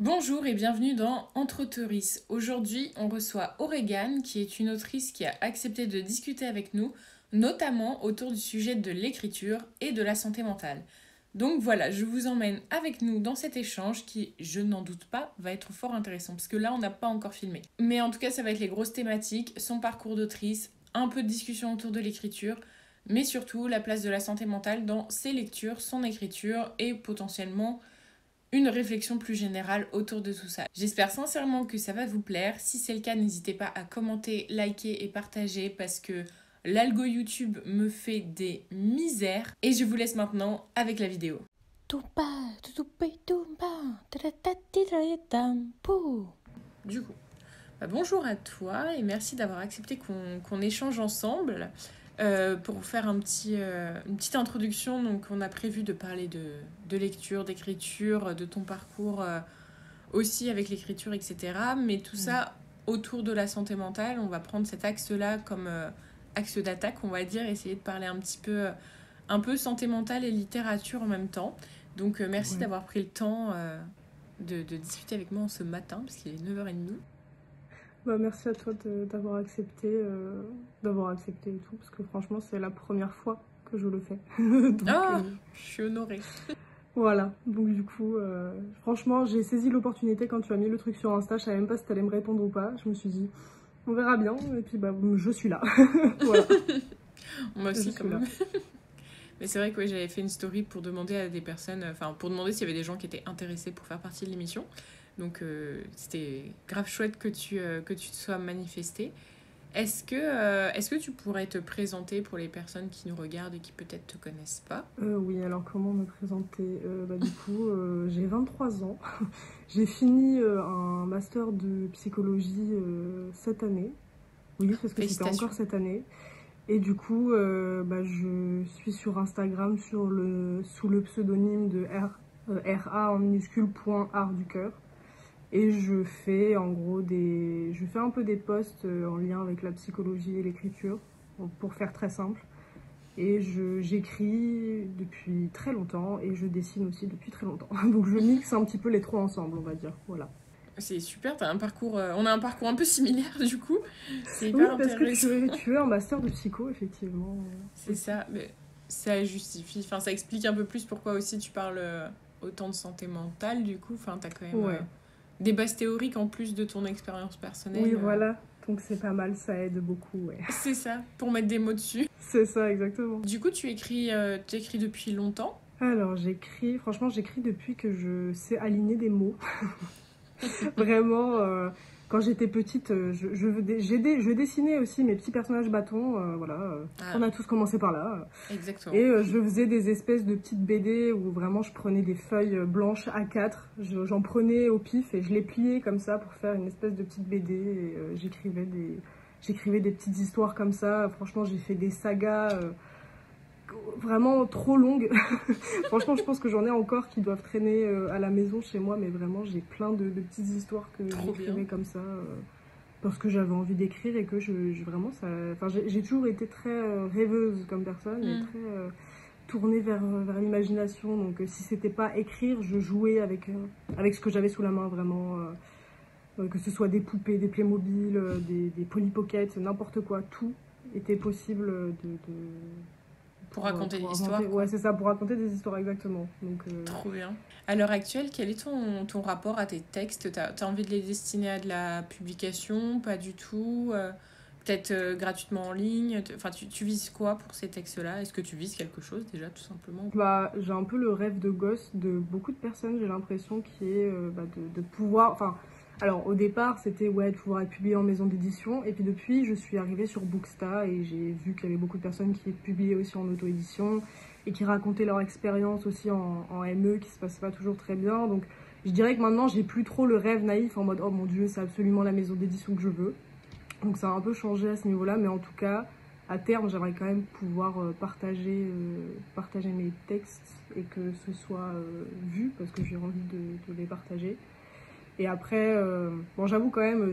Bonjour et bienvenue dans Entre Autoristes. Aujourd'hui, on reçoit Aurégane, qui est une autrice qui a accepté de discuter avec nous, notamment autour du sujet de l'écriture et de la santé mentale. Donc voilà, je vous emmène avec nous dans cet échange qui, je n'en doute pas, va être fort intéressant, parce que là, on n'a pas encore filmé. Mais en tout cas, ça va être les grosses thématiques, son parcours d'autrice, un peu de discussion autour de l'écriture, mais surtout la place de la santé mentale dans ses lectures, son écriture et potentiellement une réflexion plus générale autour de tout ça. J'espère sincèrement que ça va vous plaire. Si c'est le cas, n'hésitez pas à commenter, liker et partager parce que l'algo YouTube me fait des misères. Et je vous laisse maintenant avec la vidéo. Du coup, bonjour à toi et merci d'avoir accepté qu'on échange ensemble. Pour vous faire une petite introduction, donc on a prévu de parler de lecture, d'écriture, de ton parcours aussi avec l'écriture, etc. Mais tout ça autour de la santé mentale, on va prendre cet axe-là comme axe d'attaque, on va dire, essayer de parler un peu santé mentale et littérature en même temps. Donc merci d'avoir pris le temps de discuter avec moi ce matin, parce qu'il est 9h30. Merci à toi d'avoir accepté et tout, parce que franchement, c'est la première fois que je le fais. Donc, je suis honorée. Voilà, donc du coup, franchement, j'ai saisi l'opportunité quand tu as mis le truc sur Insta. Je savais même pas si tu allais me répondre ou pas. Je me suis dit, on verra bien, et puis je suis là. Voilà. Moi aussi, quand même. Mais c'est vrai que j'avais fait une story pour demander à des personnes, pour demander s'il y avait des gens qui étaient intéressés pour faire partie de l'émission. Donc c'était grave chouette que tu te sois manifesté. Est-ce que tu pourrais te présenter pour les personnes qui nous regardent et qui peut-être te connaissent pas? Oui, alors comment me présenter? Du coup, j'ai 23 ans. J'ai fini un master de psychologie cette année. Oui, parce que c'était encore cette année. Et du coup, je suis sur Instagram sous le pseudonyme de RA en minuscule .art du cœur. Et je fais en gros je fais un peu des posts en lien avec la psychologie et l'écriture, pour faire très simple. Et j'écris depuis très longtemps et je dessine aussi depuis très longtemps. Donc je mixe un petit peu les trois ensemble, on va dire. Voilà. C'est super, on a un parcours un peu similaire du coup. C'est hyper intéressant. Oui, parce que tu es un master de psycho, effectivement. C'est ça, mais ça justifie, ça explique un peu plus pourquoi aussi tu parles autant de santé mentale du coup. T'as quand même des bases théoriques en plus de ton expérience personnelle. Oui, voilà. Donc c'est pas mal, ça aide beaucoup, ouais. C'est ça, pour mettre des mots dessus. C'est ça, exactement. Du coup, tu écris depuis longtemps? Alors, franchement, j'écris depuis que je sais aligner des mots. Vraiment, quand j'étais petite, je dessinais aussi mes petits personnages bâtons, voilà. On a tous commencé par là. Exactement. Et je faisais des espèces de petites BD où vraiment je prenais des feuilles blanches A4, j'en prenais au pif et je les pliais comme ça pour faire une espèce de petite BD. Et j'écrivais des petites histoires comme ça. Franchement, j'ai fait des sagas vraiment trop longues. Franchement, je pense que j'en ai encore qui doivent traîner à la maison chez moi, mais vraiment, j'ai plein de petites histoires que j'écrivais comme ça, parce que j'avais envie d'écrire et que j'ai toujours été très rêveuse comme personne et très tournée vers l'imagination. Donc, si c'était pas écrire, je jouais avec ce que j'avais sous la main, vraiment. Que ce soit des poupées, des Playmobil, des Polly Pocket, n'importe quoi, tout était possible pour raconter des histoires. Ouais, c'est ça, pour raconter des histoires, exactement. Donc, trop bien. À l'heure actuelle, quel est ton rapport à tes textes? T'as envie de les destiner à de la publication? Pas du tout? Peut-être gratuitement en ligne? Tu vises quoi pour ces textes-là? Est-ce que tu vises quelque chose déjà, tout simplement? J'ai un peu le rêve de gosse de beaucoup de personnes, j'ai l'impression, qui est de pouvoir... Alors au départ c'était de pouvoir être publié en maison d'édition, et puis depuis je suis arrivée sur Booksta et j'ai vu qu'il y avait beaucoup de personnes qui publiaient aussi en auto-édition et qui racontaient leur expérience aussi en ME qui se passait pas toujours très bien. Donc je dirais que maintenant j'ai plus trop le rêve naïf en mode oh mon dieu c'est absolument la maison d'édition que je veux. Donc ça a un peu changé à ce niveau là, mais en tout cas à terme j'aimerais quand même pouvoir partager mes textes et que ce soit vu, parce que j'ai envie de les partager. Et après, j'avoue quand même,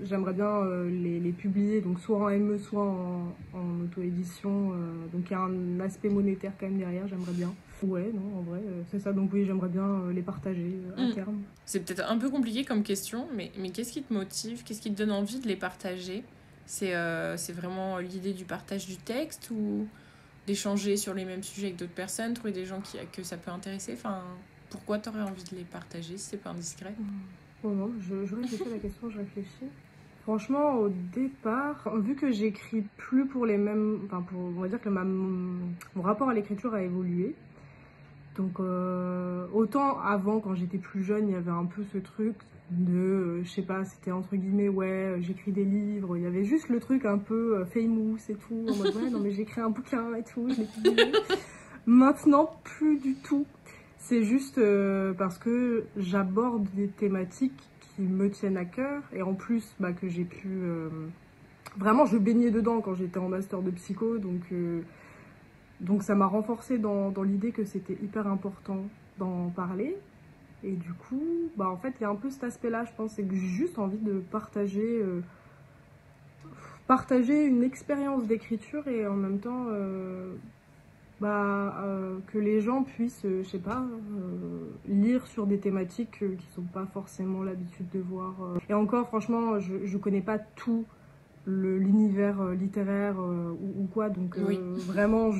j'aimerais bien les publier, donc soit en ME, soit en auto-édition. Donc il y a un aspect monétaire quand même derrière, j'aimerais bien. Ouais, non, en vrai, c'est ça. Donc oui, j'aimerais bien les partager à terme. C'est peut-être un peu compliqué comme question, mais qu'est-ce qui te motive? Qu'est-ce qui te donne envie de les partager? C'est vraiment l'idée du partage du texte ou d'échanger sur les mêmes sujets avec d'autres personnes, trouver des gens que ça peut intéresser? Enfin, pourquoi t'aurais envie de les partager si c'est pas indiscret? Oh non, je réfléchis à la question, je réfléchis. Franchement, au départ, vu que j'écris plus pour les mêmes... Enfin, on va dire que mon rapport à l'écriture a évolué. Donc, autant avant, quand j'étais plus jeune, il y avait un peu ce truc de, je sais pas, c'était entre guillemets, ouais, j'écris des livres. Il y avait juste le truc un peu famous et tout, en mode, ouais, non mais j'écris un bouquin et tout, je l'ai publié. Maintenant, plus du tout. C'est juste parce que j'aborde des thématiques qui me tiennent à cœur et en plus bah, que j'ai pu... Vraiment, je baignais dedans quand j'étais en master de psycho, donc ça m'a renforcée dans l'idée que c'était hyper important d'en parler. Et du coup, bah en fait, il y a un peu cet aspect-là, je pense, c'est que j'ai juste envie de partager une expérience d'écriture et en même temps que les gens puissent, je sais pas, lire sur des thématiques qu'ils n'ont pas forcément l'habitude de voir. Et encore, franchement, je connais pas tout l'univers littéraire ou quoi, donc Oui. vraiment,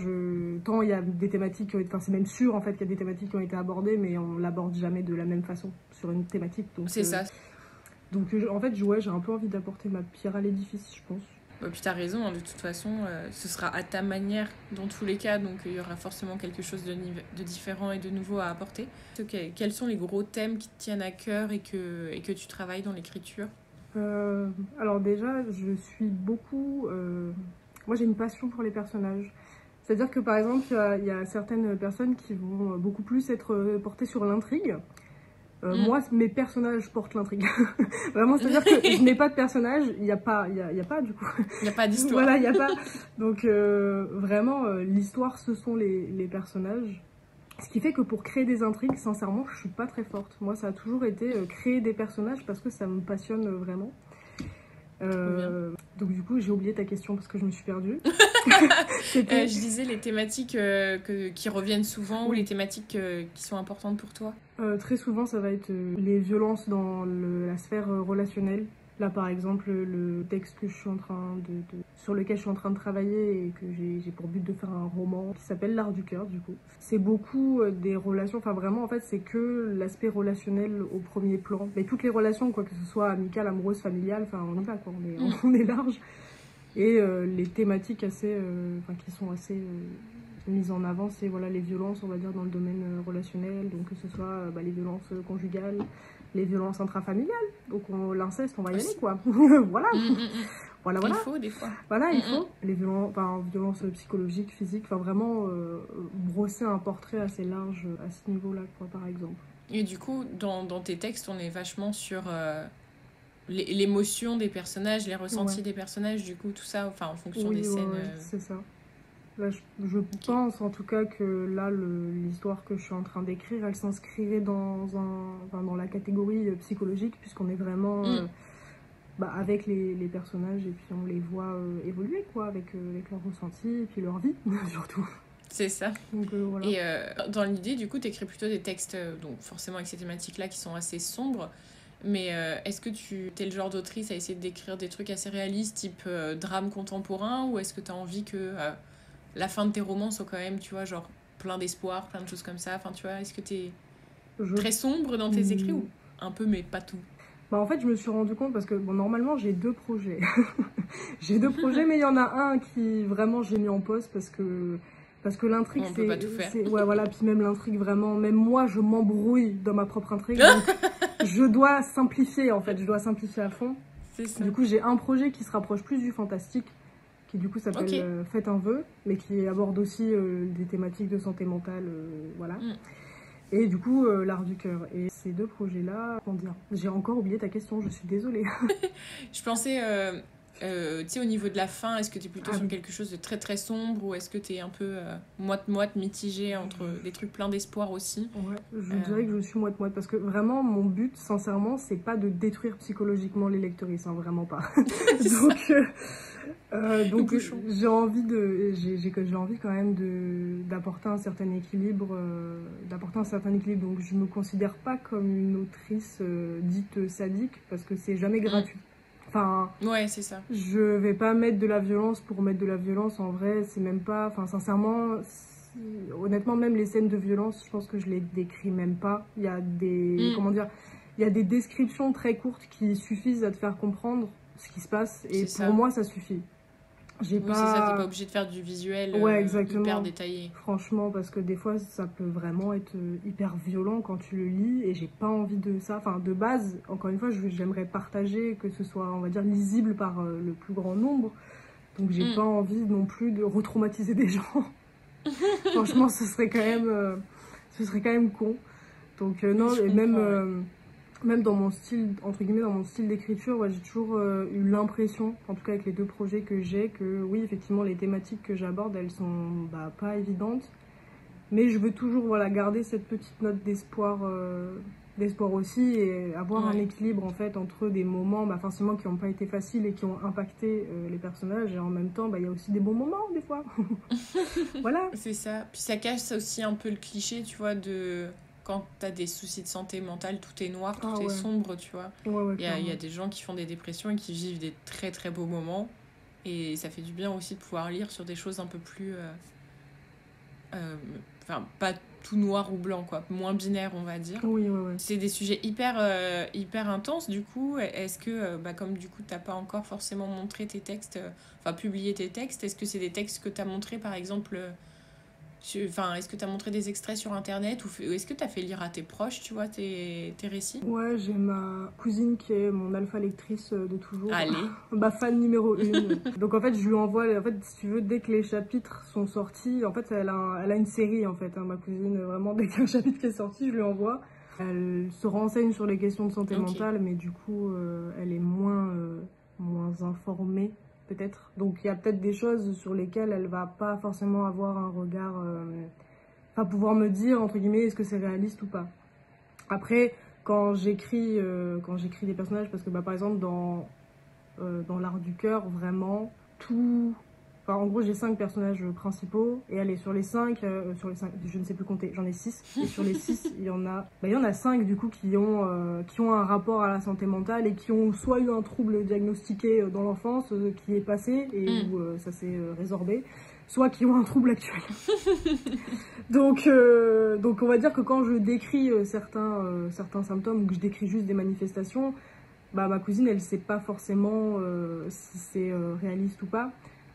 tant il y a des thématiques, enfin c'est même sûr en fait qu'il y a des thématiques qui ont été abordées, mais on l'aborde jamais de la même façon sur une thématique. C'est ça. Donc en fait, ouais, j'ai un peu envie d'apporter ma pierre à l'édifice, je pense. Puis t'as raison, hein, de toute façon, ce sera à ta manière dans tous les cas, donc il y aura forcément quelque chose de différent et de nouveau à apporter. Quels sont les gros thèmes qui te tiennent à cœur et que tu travailles dans l'écriture? Alors déjà, je suis beaucoup... Moi, j'ai une passion pour les personnages. C'est-à-dire que, par exemple, il y a certaines personnes qui vont beaucoup plus être portées sur l'intrigue. Moi, mes personnages portent l'intrigue. Vraiment, c'est-à-dire que je n'ai pas de personnage, il n'y a pas du coup. Il n'y a pas d'histoire. Voilà, il n'y a pas. Donc, vraiment, l'histoire, ce sont les personnages. Ce qui fait que pour créer des intrigues, sincèrement, je suis pas très forte. Moi, ça a toujours été créer des personnages parce que ça me passionne vraiment. Donc du coup, j'ai oublié ta question parce que je me suis perdue. Je disais les thématiques qui reviennent souvent ou les thématiques qui sont importantes pour toi. Très souvent, ça va être les violences dans la sphère relationnelle. Là, par exemple, le texte que je suis sur lequel je suis en train de travailler et que j'ai pour but de faire un roman qui s'appelle L'Art du cœur, du coup. C'est beaucoup des relations, enfin vraiment, en fait, c'est que l'aspect relationnel au premier plan. Mais toutes les relations, quoi, que ce soit amicales, amoureuses, familiales, enfin, on y va, quoi, on est large. Et les thématiques qui sont assez mises en avant, c'est voilà, les violences, on va dire, dans le domaine relationnel, donc que ce soit les violences conjugales, les violences intrafamiliales, donc l'inceste, on va y aller, quoi. Voilà. Voilà. Il faut, des fois. Voilà, il faut. Les violences psychologiques, physiques, enfin vraiment brosser un portrait assez large à ce niveau-là, quoi, par exemple. Et du coup, dans tes textes, on est vachement sur l'émotion des personnages, les ressentis des personnages, du coup, tout ça, enfin, en fonction des scènes. C'est ça. Là, je pense en tout cas que là, l'histoire que je suis en train d'écrire, elle s'inscrirait dans la catégorie psychologique, puisqu'on est vraiment avec les personnages et puis on les voit évoluer, quoi, avec leurs ressentis et puis leur vie, surtout. C'est ça. Donc, voilà. Et dans l'idée, du coup, tu écris plutôt des textes, donc forcément avec ces thématiques-là qui sont assez sombres. Mais est-ce que tu es le genre d'autrice à essayer d'écrire des trucs assez réalistes, type drame contemporain, ou est-ce que tu as envie que la fin de tes romans soit quand même, tu vois, genre plein d'espoir, plein de choses comme ça? Enfin, tu vois, est-ce que tu es très sombre dans tes écrits ou un peu, mais pas tout? Bah en fait, je me suis rendu compte parce que normalement, j'ai 2 projets. J'ai 2 projets, mais il y en a un qui vraiment j'ai mis en pause parce que l'intrigue, on peut pas tout faire. Ouais, voilà, puis même l'intrigue, vraiment, même moi, je m'embrouille dans ma propre intrigue. Donc, je dois simplifier, en fait, je dois simplifier à fond. C'est ça. Du coup, j'ai un projet qui se rapproche plus du fantastique, qui du coup s'appelle Faites un vœu, mais qui aborde aussi des thématiques de santé mentale, voilà. Et du coup, L'Art du cœur. Et ces 2 projets-là, comment dire, j'ai encore oublié ta question, je suis désolée. Je pensais... tu sais, au niveau de la fin, est-ce que tu es plutôt sur quelque chose de très très sombre ou est-ce que tu es un peu moite-moite, mitigée entre des trucs pleins d'espoir aussi? Ouais, je dirais que je suis moite-moite parce que vraiment mon but, sincèrement, c'est pas de détruire psychologiquement les lectrices, hein, vraiment pas. Donc, Au Donc bouchon. j'ai envie quand même d'apporter un certain équilibre, Donc je me considère pas comme une autrice dite sadique parce que c'est jamais Mm. gratuit. Enfin, Ouais, c'est ça. je vais pas mettre de la violence pour mettre de la violence. En vrai, c'est même pas. Enfin, sincèrement, honnêtement, même les scènes de violence, je pense que je les décris même pas. Il y a des, Mm. comment dire, il y a des descriptions très courtes qui suffisent à te faire comprendre ce qui se passe. Et C'est pour ça. moi, ça suffit. J'ai Oui, c'est ça, t'es pas pas. obligé de faire du visuel Ouais, hyper exactement. détaillé. Franchement, parce que des fois, ça peut vraiment être hyper violent quand tu le lis et j'ai pas envie de ça. Enfin, de base, encore une fois, j'aimerais partager que ce soit, on va dire, lisible par le plus grand nombre. Donc, j'ai Mm. pas envie non plus de retraumatiser des gens. Franchement, ce serait quand même con. Donc, Oui, non, je et même, comprends, ouais. même dans mon style, entre guillemets, dans mon style d'écriture, ouais, j'ai toujours eu l'impression, en tout cas avec les deux projets que j'ai, que oui, effectivement, les thématiques que j'aborde, elles sont bah, pas évidentes. Mais je veux toujours voilà, garder cette petite note d'espoir aussi et avoir un Ouais. équilibre en fait entre des moments bah, forcément qui n'ont pas été faciles et qui ont impacté les personnages et en même temps bah, il y a aussi des bons moments des fois. Voilà. C'est ça. Puis ça cache aussi un peu le cliché, tu vois, de quand t'as des soucis de santé mentale, tout est noir, Ah tout est ouais, sombre, tu vois. ouais, ouais, Il y clairement. a des gens qui font des dépressions et qui vivent des très très beaux moments. Et ça fait du bien aussi de pouvoir lire sur des choses un peu plus... euh, enfin, pas tout noir ou blanc, quoi. Moins binaire, on va dire. Oui, ouais, ouais. C'est des sujets hyper intenses, du coup. Est-ce que, bah, comme du coup, t'as pas encore forcément montré tes textes, enfin, publié tes textes, est-ce que c'est des textes que t'as montré, par exemple, enfin, est-ce que t'as montré des extraits sur Internet ou est-ce que t'as fait lire à tes proches, tu vois, tes récits? Ouais, j'ai ma cousine qui est mon alpha lectrice de toujours, Allez. ma fan numéro une. Donc en fait, je lui envoie, en fait, si tu veux, dès que les chapitres sont sortis, en fait, elle a une série en fait, hein, ma cousine, vraiment, dès qu'il y a un chapitre qui est sorti, je lui envoie. Elle se renseigne sur les questions de santé Ok. mentale, mais du coup, elle est moins informée, peut-être. Donc il y a peut-être des choses sur lesquelles elle va pas forcément avoir un regard, enfin pouvoir me dire, entre guillemets, est-ce que c'est réaliste ou pas. Après, quand j'écris des personnages, parce que bah, par exemple dans l'art du cœur, vraiment tout. Enfin, en gros, j'ai 5 personnages principaux et allez sur les 5, je ne sais plus compter, j'en ai 6. Et sur les 6, il y en a 5 du coup qui ont un rapport à la santé mentale et qui ont soit eu un trouble diagnostiqué dans l'enfance qui est passé et Hmm. où ça s'est résorbé, soit qui ont un trouble actuel. Donc on va dire que quand je décris certains symptômes ou que je décris juste des manifestations, bah, ma cousine, elle sait pas forcément si c'est réaliste ou pas.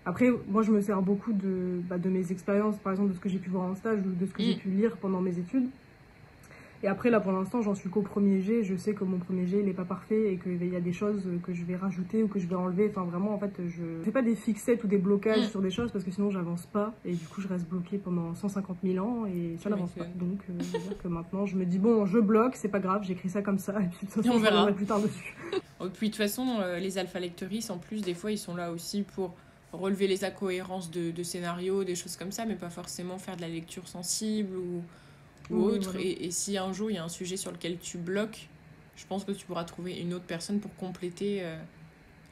Après, moi, je me sers beaucoup de mes expériences, par exemple, de ce que j'ai pu voir en stage ou de ce que j'ai Hmm. pu lire pendant mes études. Et après, là, pour l'instant, j'en suis qu'au premier jet. Je sais que mon premier jet, il n'est pas parfait et qu'il y a des choses que je vais rajouter ou que je vais enlever. Enfin, vraiment, en fait, je fais pas des fixettes ou des blocages Hmm. sur des choses parce que sinon, j'avance pas. Et du coup, je reste bloquée pendant 150 000 ans et ça Tu n'avance pas. m'étonnes. Donc, je veux dire que maintenant, je me dis, bon, je bloque, c'est pas grave, j'écris ça comme ça. Et puis, de toute Et façon, on je reviendrai verra. plus tard dessus. Et puis de toute façon, les alpha lectrices, en plus, des fois, ils sont là aussi pour relever les incohérences de scénarios, des choses comme ça, mais pas forcément faire de la lecture sensible ou Oui, autre. voilà. Et si un jour, il y a un sujet sur lequel tu bloques, je pense que tu pourras trouver une autre personne pour compléter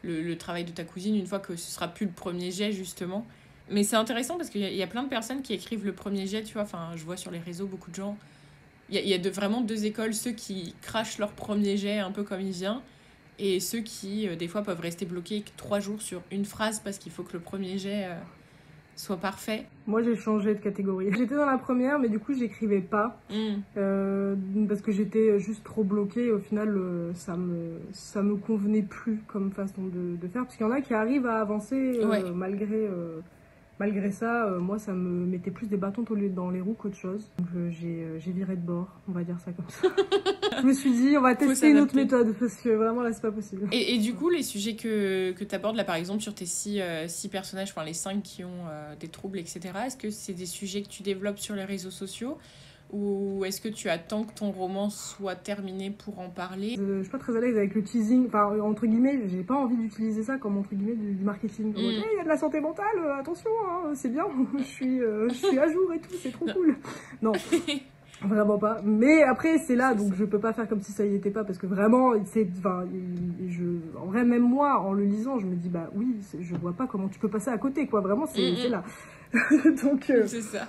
le travail de ta cousine une fois que ce sera plus le premier jet, justement. Mais c'est intéressant parce qu'il y a plein de personnes qui écrivent le premier jet, tu vois. Enfin, je vois sur les réseaux beaucoup de gens. Il y a vraiment deux écoles, ceux qui crachent leur premier jet un peu comme il vient, et ceux qui, des fois, peuvent rester bloqués 3 jours sur une phrase parce qu'il faut que le premier jet soit parfait. Moi, j'ai changé de catégorie. J'étais dans la première, mais du coup, j'écrivais pas. Mm. Parce que j'étais juste trop bloquée. Au final, ça me convenait plus comme façon de faire. Parce qu'il y en a qui arrivent à avancer Ouais. malgré ça. Moi, ça me mettait plus des bâtons dans les roues qu'autre chose. Donc, j'ai viré de bord, on va dire ça comme ça. Je me suis dit, on va Faut tester une autre s'adapter. méthode. Parce que vraiment, là, c'est pas possible. Et du coup, les sujets que tu abordes là, par exemple, sur tes 6 personnages, enfin les 5 qui ont des troubles, etc., est-ce que c'est des sujets que tu développes sur les réseaux sociaux ou est-ce que tu attends que ton roman soit terminé pour en parler? Je suis pas très à l'aise avec le teasing. Enfin, entre guillemets, j'ai pas envie d'utiliser ça comme entre guillemets du marketing. En mode, Mm. hey, il y a de la santé mentale, attention, hein, c'est bien, je suis à jour et tout, c'est trop cool. Non. Vraiment pas. Mais après, c'est là, C'est donc ça. je peux pas faire comme si ça y était pas, parce que vraiment, en vrai, même moi, en le lisant, je me dis, bah oui, je vois pas comment tu peux passer à côté, quoi. Vraiment, c'est là. donc, C'est ça.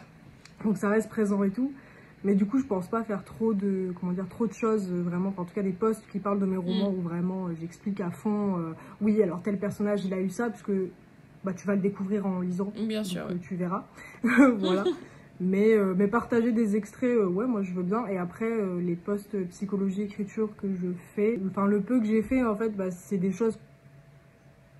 donc ça reste présent et tout. Mais du coup, je pense pas faire trop de, comment dire, trop de choses, vraiment, enfin, en tout cas des posts qui parlent de mes romans où vraiment j'explique à fond, oui, alors tel personnage, il a eu ça, parce que bah, tu vas le découvrir en lisant, Bien donc sûr, ouais. tu verras. Voilà. Mais partager des extraits, ouais, moi je veux bien. Et après, les posts psychologie, écriture que je fais, enfin le peu que j'ai fait, en fait, bah, c'est des choses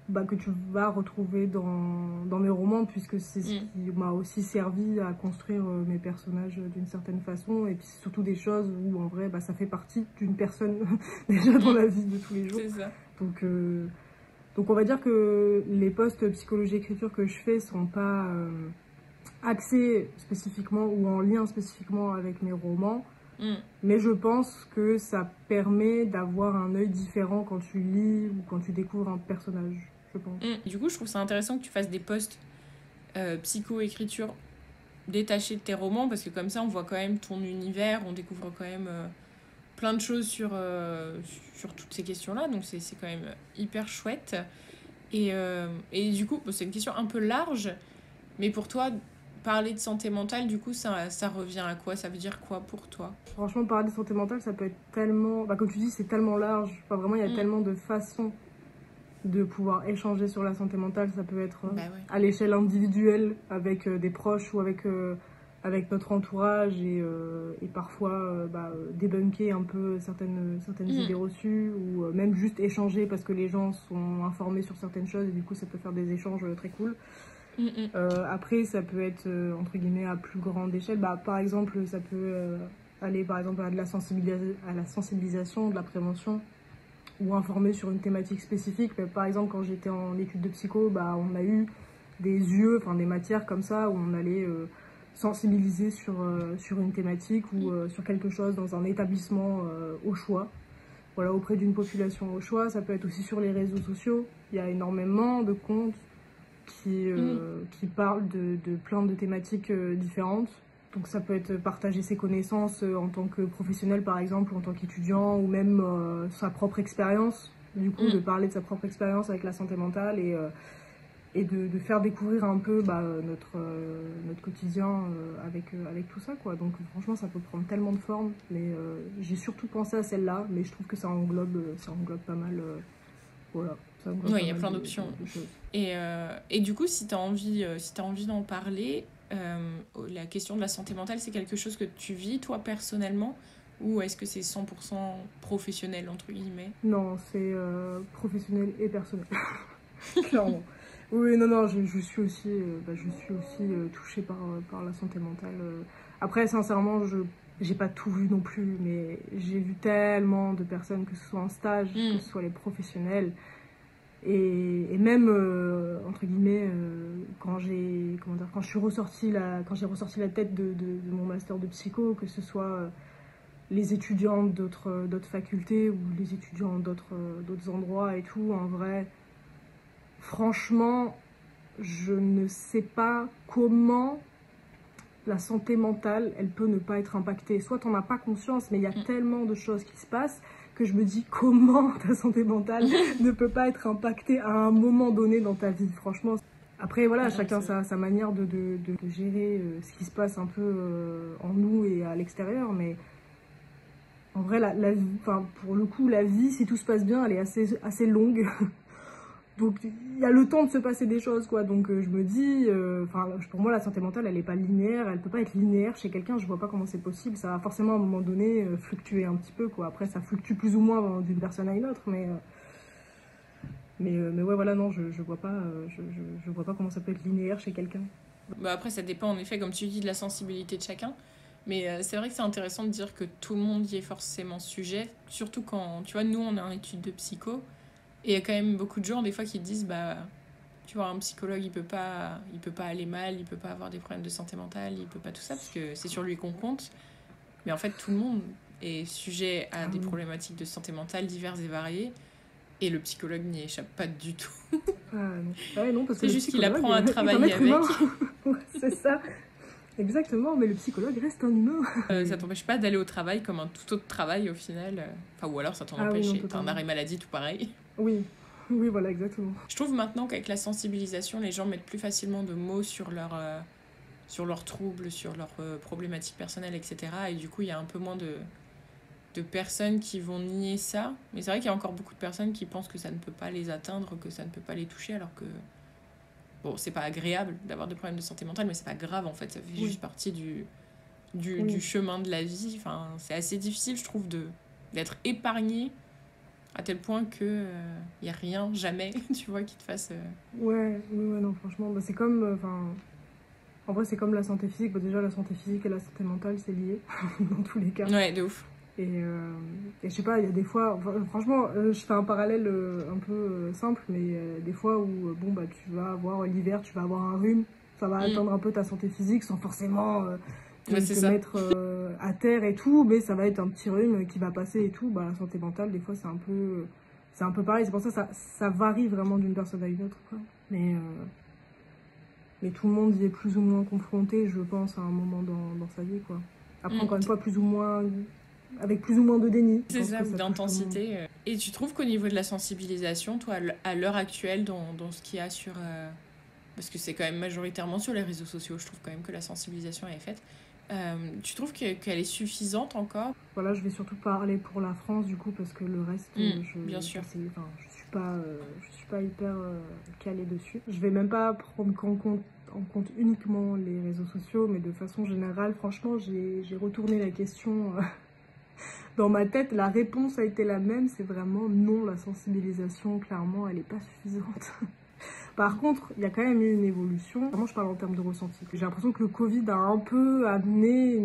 bah, que tu vas retrouver dans mes romans, puisque c'est ce Mm. qui m'a aussi servi à construire mes personnages d'une certaine façon. Et puis c'est surtout des choses où, en vrai, bah, ça fait partie d'une personne déjà dans Mm. la vie de tous les jours. C'est ça. Donc, donc on va dire que les posts psychologie, écriture que je fais sont pas... axé spécifiquement ou en lien spécifiquement avec mes romans, Mm. mais je pense que ça permet d'avoir un œil différent quand tu lis ou quand tu découvres un personnage, je pense. Du coup, je trouve ça intéressant que tu fasses des posts psycho-écriture détachés de tes romans, parce que comme ça, on voit quand même ton univers, on découvre quand même plein de choses sur toutes ces questions-là, donc c'est quand même hyper chouette. Et du coup, bon, c'est une question un peu large, mais pour toi, parler de santé mentale, du coup, ça revient à quoi? Ça veut dire quoi pour toi? Franchement, parler de santé mentale, ça peut être tellement... Bah, comme tu dis, c'est tellement large. Enfin, vraiment, il y a Mm. tellement de façons de pouvoir échanger sur la santé mentale. Ça peut être Bah ouais. à l'échelle individuelle, avec des proches ou avec notre entourage et parfois débunker un peu certaines idées Mm. reçues ou même juste échanger parce que les gens sont informés sur certaines choses et du coup ça peut faire des échanges très cool. Mm, mm. Après ça peut être entre guillemets à plus grande échelle. Bah, par exemple ça peut aller par exemple à à la sensibilisation, de la prévention ou informer sur une thématique spécifique. Mais par exemple quand j'étais en études de psycho, bah, on a eu des enfin des matières comme ça où on allait sensibiliser sur une thématique ou sur quelque chose dans un établissement au choix, voilà, auprès d'une population au choix. Ça peut être aussi sur les réseaux sociaux. Il y a énormément de comptes Mm. qui parlent de plein de thématiques différentes. Donc ça peut être partager ses connaissances en tant que professionnel par exemple, ou en tant qu'étudiant, ou même sa propre expérience. Du coup, de Mm. parler de sa propre expérience avec la santé mentale et de faire découvrir un peu notre quotidien avec tout ça, quoi. Donc franchement, ça peut prendre tellement de formes, mais j'ai surtout pensé à celle-là, mais je trouve que ça englobe pas mal, voilà, ça englobe Ouais, pas il y a mal plein d'options. de choses. Et du coup, si t'as envie d'en parler, la question de la santé mentale, c'est quelque chose que tu vis, toi, personnellement, ou est-ce que c'est 100% professionnel, entre guillemets? Non, c'est professionnel et personnel, clairement. Oui, non, non, je suis aussi, touchée par la santé mentale. Après, sincèrement, j'ai pas tout vu non plus, mais j'ai vu tellement de personnes, que ce soit en stage, que Mm. ce soit les professionnels, et même, entre guillemets, quand quand j'ai ressorti la tête de mon master de psycho, que ce soit les étudiants d'autres facultés ou les étudiants d'autres endroits et tout, en vrai, franchement, je ne sais pas comment la santé mentale, elle peut ne pas être impactée. Soit t'en as pas conscience, mais il y a Mm. tellement de choses qui se passent que je me dis comment ta santé mentale ne peut pas être impactée à un moment donné dans ta vie, franchement. Après, voilà, Ouais, non, chacun c'est vrai. sa manière de gérer ce qui se passe un peu en nous et à l'extérieur, mais en vrai, enfin, pour le coup, la vie, si tout se passe bien, elle est assez longue. Donc il y a le temps de se passer des choses, quoi. Donc je me dis, pour moi la santé mentale elle est pas linéaire, elle peut pas être linéaire chez quelqu'un, je vois pas comment c'est possible. Ça va forcément à un moment donné fluctuer un petit peu, quoi. Après ça fluctue plus ou moins d'une personne à une autre, mais ouais, voilà, non, je vois pas, je vois pas comment ça peut être linéaire chez quelqu'un. Bah après, ça dépend, en effet, comme tu dis, de la sensibilité de chacun. Mais c'est vrai que c'est intéressant de dire que tout le monde y est forcément sujet, surtout quand, tu vois, nous, on est en études de psycho, et il y a quand même beaucoup de gens, des fois, qui disent, bah, tu vois, un psychologue, il peut pas aller mal, il peut pas avoir des problèmes de santé mentale, il peut pas tout ça, parce que c'est sur lui qu'on compte. Mais en fait, tout le monde est sujet à Ah des oui. problématiques de santé mentale diverses et variées, et le psychologue n'y échappe pas du tout. Ah non. Ouais, non, parce que C'est le juste qu'il psychologue apprend à est un travailler être humain. avec. Ouais, c'est ça. Exactement, mais le psychologue reste un humain. Ça t'empêche pas d'aller au travail comme un tout autre travail au final. Enfin, ou alors ça t'en Ah oui, empêche non, et t'as un totalement. arrêt maladie tout pareil. Oui, oui, voilà, exactement. Je trouve maintenant qu'avec la sensibilisation, les gens mettent plus facilement de mots sur leurs troubles, sur leurs problématiques personnelles, etc. Et du coup, il y a un peu moins de personnes qui vont nier ça. Mais c'est vrai qu'il y a encore beaucoup de personnes qui pensent que ça ne peut pas les atteindre, que ça ne peut pas les toucher, alors que bon, c'est pas agréable d'avoir des problèmes de santé mentale, mais c'est pas grave en fait, ça fait Oui, juste partie du oui. chemin de la vie. Enfin, c'est assez difficile, je trouve, d'être épargné à tel point que y a rien, jamais, tu vois, qui te fasse. Ouais, oui, ouais, non, franchement, bah, c'est comme, enfin, en vrai, c'est comme la santé physique. Bah, déjà, la santé physique et la santé mentale, c'est lié, dans tous les cas. Ouais, de ouf. Et je sais pas, il y a des fois, enfin, franchement, je fais un parallèle un peu simple, mais des fois où, bon, bah, tu vas avoir l'hiver, tu vas avoir un rhume, ça va Mm. atteindre un peu ta santé physique sans forcément Ouais, c'est te ça. mettre à terre et tout, mais ça va être un petit rhume qui va passer et tout. Bah, la santé mentale, des fois, c'est un peu pareil. C'est pour ça que ça varie vraiment d'une personne à une autre, quoi. Mais tout le monde y est plus ou moins confronté, je pense, à un moment dans sa vie, quoi. Après, Mm. encore une fois, plus ou moins, avec plus ou moins de déni. Je C'est pense ça, que ou ça touche tout le monde. d'intensité. Et tu trouves qu'au niveau de la sensibilisation, toi, à l'heure actuelle, dans ce qu'il y a sur. Parce que c'est quand même majoritairement sur les réseaux sociaux, je trouve quand même que la sensibilisation est faite. Tu trouves qu'elle est suffisante encore? Voilà, je vais surtout parler pour la France, du coup, parce que le reste, Bien sûr. enfin, je suis pas hyper calée dessus. Je vais même pas prendre en compte uniquement les réseaux sociaux, mais de façon générale, franchement, j'ai retourné la question dans ma tête. La réponse a été la même, c'est vraiment non, la sensibilisation, clairement, elle est pas suffisante. Par contre, il y a quand même eu une évolution. Vraiment, je parle en termes de ressenti. J'ai l'impression que le Covid a un peu amené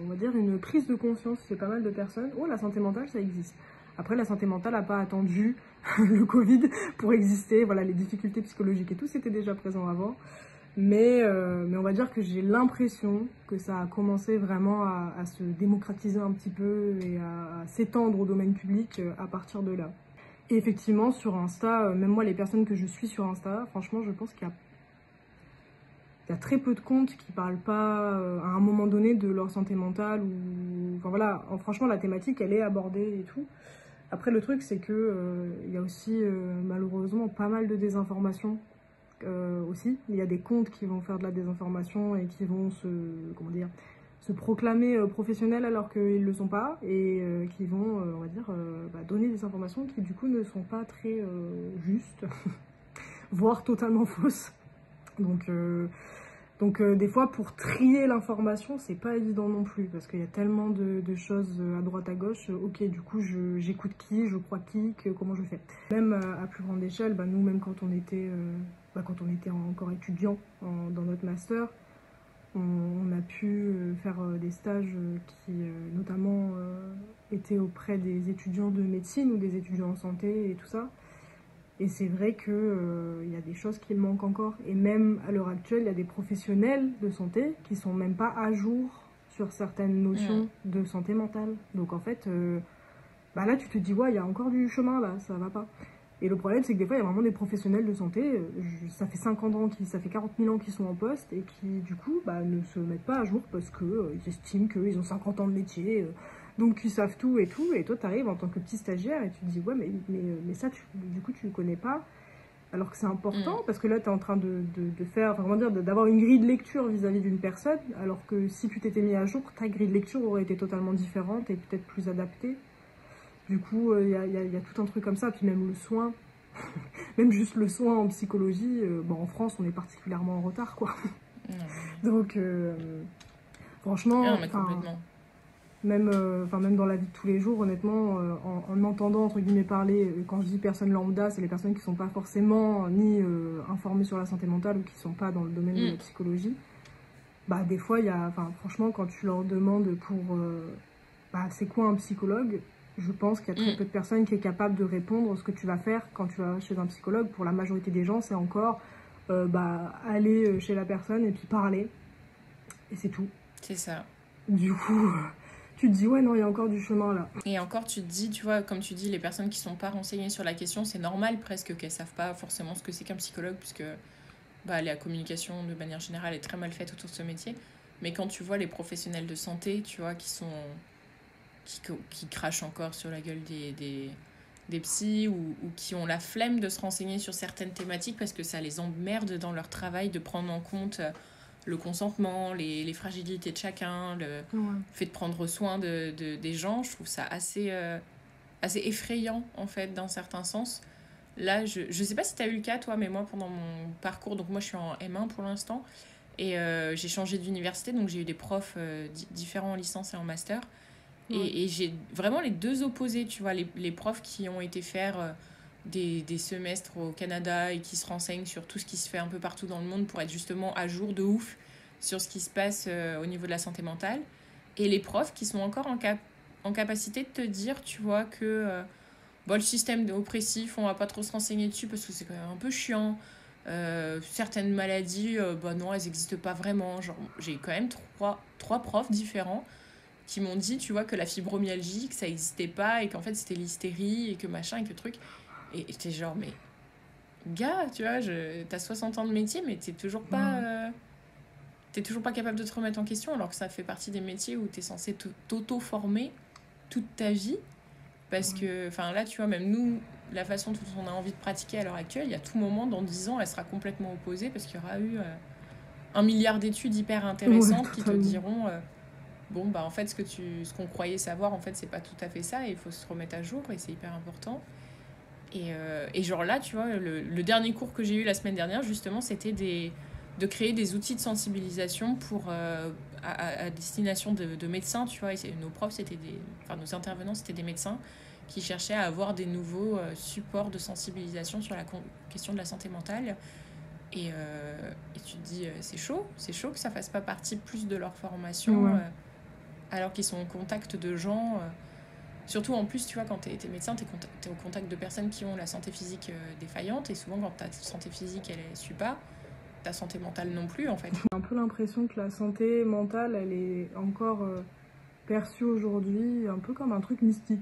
on va dire, une prise de conscience chez pas mal de personnes. Oh, la santé mentale, ça existe. Après, la santé mentale n'a pas attendu le Covid pour exister. Voilà, les difficultés psychologiques et tout, c'était déjà présent avant. Mais on va dire que j'ai l'impression que ça a commencé vraiment à se démocratiser un petit peu et à s'étendre au domaine public à partir de là. Et effectivement, sur Insta, même moi, les personnes que je suis sur Insta, franchement, je pense qu'il y a très peu de comptes qui parlent pas à un moment donné de leur santé mentale ou enfin voilà, franchement la thématique elle est abordée et tout. Après le truc c'est que il y a aussi malheureusement pas mal de désinformation aussi. Il y a des comptes qui vont faire de la désinformation et qui vont se proclamer professionnels alors qu'ils ne le sont pas et qui vont, on va dire, donner des informations qui du coup ne sont pas très justes, voire totalement fausses. Donc des fois, pour trier l'information, c'est pas évident non plus, parce qu'il y a tellement de choses à droite à gauche. Ok, du coup, j'écoute qui, je crois qui, comment je fais. Même à plus grande échelle, nous, même quand on était encore étudiant dans notre master, on a pu faire des stages qui, notamment, étaient auprès des étudiants de médecine ou des étudiants en santé et tout ça. Et c'est vrai qu'il y a des choses qui manquent encore. Et même à l'heure actuelle, il y a des professionnels de santé qui sont même pas à jour sur certaines notions de santé mentale. Donc en fait, là tu te dis, ouais, il y a encore du chemin là, ça va pas. Et le problème, c'est que des fois, il y a vraiment des professionnels de santé, ça fait 50 ans, ça fait 40 000 ans qu'ils sont en poste et qui, du coup, ne se mettent pas à jour parce qu'ils estiment qu'ils ont 50 ans de métier, donc ils savent tout. Et toi, tu arrives en tant que petit stagiaire et tu te dis, ouais, mais ça, du coup, tu ne connais pas. Alors que c'est important parce que là, tu es en train de faire, enfin, comment dire, d'avoir une grille de lecture vis-à-vis d'une personne, alors que si tu t'étais mis à jour, ta grille de lecture aurait été totalement différente et peut-être plus adaptée. Du coup, il y a tout un truc comme ça. Puis même le soin, même juste le soin en psychologie, en France, on est particulièrement en retard, quoi. Donc, franchement, Non, mais complètement. même dans la vie de tous les jours, honnêtement, en entendant, entre guillemets, parler, quand je dis personnes lambda, c'est les personnes qui ne sont pas forcément ni informées sur la santé mentale ou qui ne sont pas dans le domaine de la psychologie. Des fois, franchement, quand tu leur demandes c'est quoi un psychologue, je pense qu'il y a très peu de personnes qui est capable de répondre ce que tu vas faire quand tu vas chez un psychologue. Pour la majorité des gens, c'est encore aller chez la personne et puis parler. Et c'est tout. C'est ça. Du coup, tu te dis, ouais, non, il y a encore du chemin là. Et encore, tu te dis, tu vois, comme tu dis, les personnes qui sont pas renseignées sur la question, c'est normal presque qu'elles savent pas forcément ce que c'est qu'un psychologue, puisque la communication de manière générale est très mal faite autour de ce métier. Mais quand tu vois les professionnels de santé, tu vois, qui crachent encore sur la gueule des psys ou qui ont la flemme de se renseigner sur certaines thématiques parce que ça les emmerde dans leur travail de prendre en compte le consentement, les fragilités de chacun, le fait de prendre soin des gens, je trouve ça assez effrayant en fait dans certains sens. Là, je sais pas si tu as eu le cas toi, mais moi pendant mon parcours, donc moi je suis en M1 pour l'instant, et j'ai changé d'université, donc j'ai eu des profs différents en licence et en master. Et j'ai vraiment les deux opposés, tu vois, les profs qui ont été faire des semestres au Canada et qui se renseignent sur tout ce qui se fait un peu partout dans le monde pour être justement à jour de ouf sur ce qui se passe au niveau de la santé mentale. Et les profs qui sont encore en capacité de te dire, tu vois, que bon, le système oppressif, on va pas trop se renseigner dessus parce que c'est quand même un peu chiant. Certaines maladies, bah non, elles n'existent pas vraiment. Genre, j'ai quand même trois profs différents qui m'ont dit, tu vois, que la fibromyalgie, que ça n'existait pas et qu'en fait c'était l'hystérie et que machin et que truc. Et j'étais genre, mais gars, tu vois, t'as 60 ans de métier, mais t'es toujours pas capable de te remettre en question alors que ça fait partie des métiers où t'es censé t'auto-former toute ta vie. Parce que, enfin là, tu vois, même nous, la façon dont on a envie de pratiquer à l'heure actuelle, il y a tout moment, dans 10 ans, elle sera complètement opposée parce qu'il y aura eu 1 milliard d'études hyper intéressantes qui te diront bon, bah en fait, ce qu'on croyait savoir, en fait, c'est pas tout à fait ça et il faut se remettre à jour et c'est hyper important. Et genre là, tu vois, le dernier cours que j'ai eu la semaine dernière, justement, c'était de créer des outils de sensibilisation à destination de médecins, tu vois. Et nos profs, nos intervenants, c'était des médecins qui cherchaient à avoir des nouveaux supports de sensibilisation sur la question de la santé mentale. Et tu te dis, c'est chaud que ça fasse pas partie plus de leur formation, alors qu'ils sont en contact de gens. Surtout en plus, tu vois, quand t'es médecin, t'es au contact de personnes qui ont la santé physique défaillante. Et souvent, quand ta santé physique, elle suit pas, ta santé mentale non plus, en fait. J'ai un peu l'impression que la santé mentale, elle est encore perçue aujourd'hui un peu comme un truc mystique.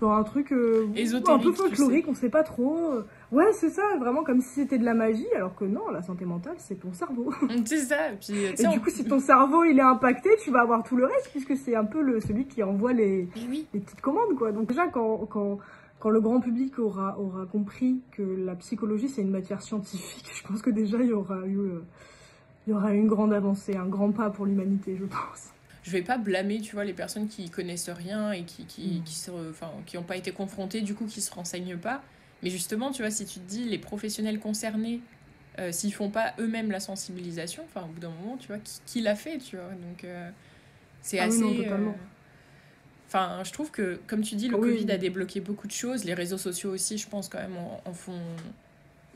Genre un truc un peu folklorique, on sait pas trop. Ouais, c'est ça, vraiment comme si c'était de la magie, alors que non, la santé mentale, c'est ton cerveau. C'est ça. Puis, et du coup, si ton cerveau, il est impacté, tu vas avoir tout le reste, puisque c'est un peu celui qui envoie les petites commandes, quoi. Donc déjà, quand le grand public aura compris que la psychologie, c'est une matière scientifique, je pense que déjà, il y aura une grande avancée, un grand pas pour l'humanité, je pense. Je vais pas blâmer, tu vois, les personnes qui connaissent rien et qui ont pas été confrontées, du coup, qui se renseignent pas. Mais justement, tu vois, si tu te dis, les professionnels concernés, s'ils font pas eux-mêmes la sensibilisation, enfin, au bout d'un moment, tu vois, qui l'a fait, tu vois. Donc, c'est assez... Oui, non, totalement. Enfin, je trouve que, comme tu dis, le Covid a débloqué beaucoup de choses. Les réseaux sociaux aussi, je pense, quand même, en font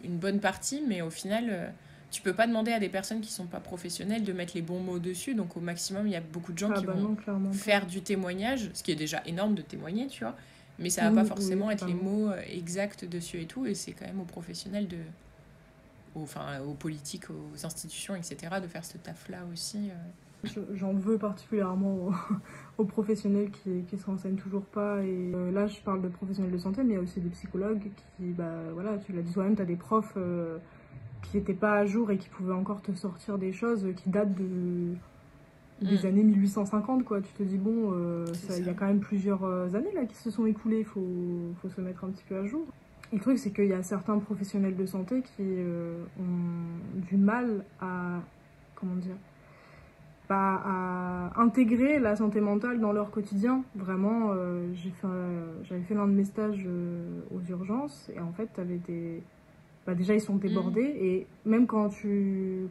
une bonne partie. Mais au final... tu peux pas demander à des personnes qui sont pas professionnelles de mettre les bons mots dessus. Donc, au maximum, il y a beaucoup de gens qui vont faire du témoignage, ce qui est déjà énorme de témoigner, tu vois. Mais ça va pas forcément être les mots exacts dessus et tout. Et c'est quand même aux professionnels aux politiques, aux institutions, etc., de faire ce taf-là aussi. J'en veux particulièrement aux professionnels qui se renseignent toujours pas. Et là, je parle de professionnels de santé, mais il y a aussi des psychologues qui, voilà, tu l'as dit toi-même, tu as des profs... qui n'étaient pas à jour et qui pouvaient encore te sortir des choses qui datent des années 1850, quoi. Tu te dis, bon, il y a quand même plusieurs années là qui se sont écoulées, il faut se mettre un petit peu à jour. Et le truc, c'est qu'il y a certains professionnels de santé qui ont du mal à, comment dire, à intégrer la santé mentale dans leur quotidien. Vraiment, j'avais fait l'un de mes stages aux urgences et en fait, t'avais des... déjà ils sont débordés et même quand tu